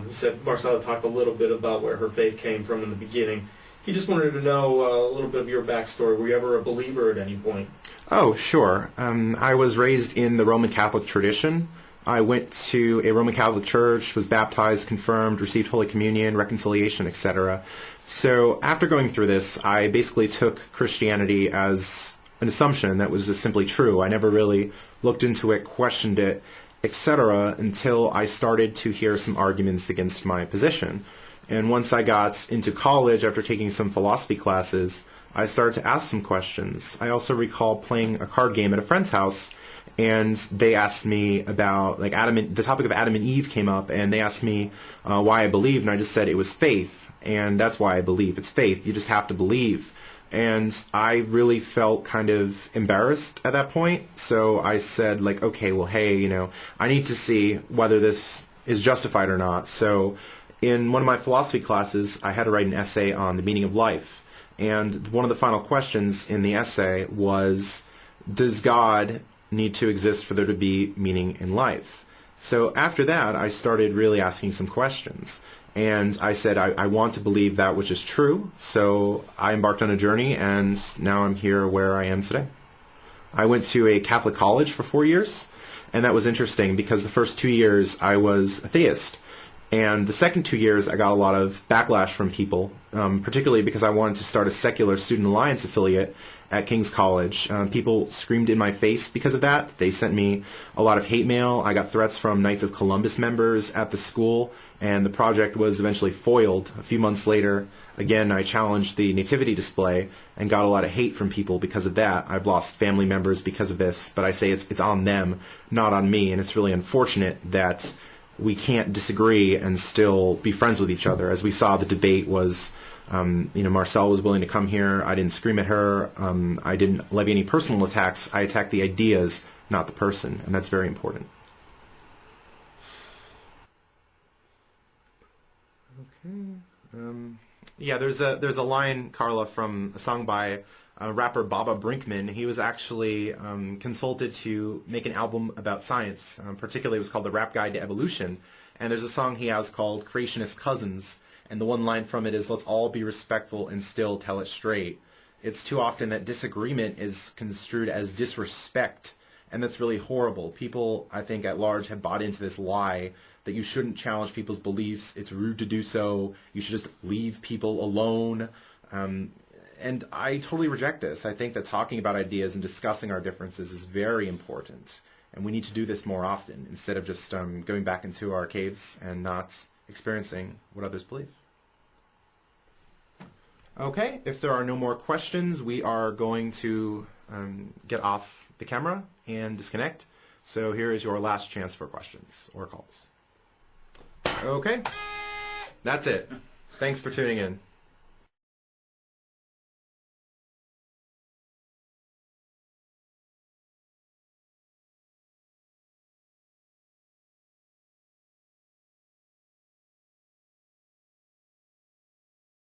He said Marcelle talked a little bit about where her faith came from in the beginning. He just wanted to know a little bit of your backstory. Were you ever a believer at any point? Oh, sure. I was raised in the Roman Catholic tradition. I went to a Roman Catholic church, was baptized, confirmed, received Holy Communion, reconciliation, etc. So after going through this, I basically took Christianity as an assumption that was just simply true. I never really looked into it, questioned it, etc. until I started to hear some arguments against my position. And once I got into college, after taking some philosophy classes, I started to ask some questions. I also recall playing a card game at a friend's house, and they asked me about, like, the topic of Adam and Eve came up, and they asked me why I believed, and I just said it was faith, and that's why I believe. It's faith. You just have to believe. And I really felt kind of embarrassed at that point, so I said, like, okay, well, hey, I need to see whether this is justified or not. So in one of my philosophy classes, I had to write an essay on the meaning of life, and one of the final questions in the essay was, does God need to exist for there to be meaning in life? So after that, I started really asking some questions. And I said, I want to believe that which is true. So I embarked on a journey, and now I'm here where I am today. I went to a Catholic college for 4 years, and that was interesting because the first 2 years I was a theist. And the second 2 years I got a lot of backlash from people, particularly because I wanted to start a secular student alliance affiliate at King's College. People screamed in my face because of that. They sent me a lot of hate mail. I got threats from Knights of Columbus members at the school, and the project was eventually foiled. A few months later, again, I challenged the nativity display and got a lot of hate from people because of that. I've lost family members because of this, but I say it's on them, not on me, and it's really unfortunate that we can't disagree and still be friends with each other. As we saw, the debate was, Marcelle was willing to come here. I didn't scream at her. I didn't levy any personal attacks. I attacked the ideas, not the person, and that's very important. Okay. There's a line, Carla, from a song by rapper Baba Brinkman. He was actually consulted to make an album about science. Particularly, it was called The Rap Guide to Evolution. And there's a song he has called Creationist Cousins. And the one line from it is, let's all be respectful and still tell it straight. It's too often that disagreement is construed as disrespect. And that's really horrible. People, I think, at large have bought into this lie that you shouldn't challenge people's beliefs. It's rude to do so. You should just leave people alone. And I totally reject this. I think that talking about ideas and discussing our differences is very important. And we need to do this more often instead of just going back into our caves and not experiencing what others believe. Okay, if there are no more questions, we are going to get off the camera and disconnect. So here is your last chance for questions or calls. Okay, that's it. Thanks for tuning in.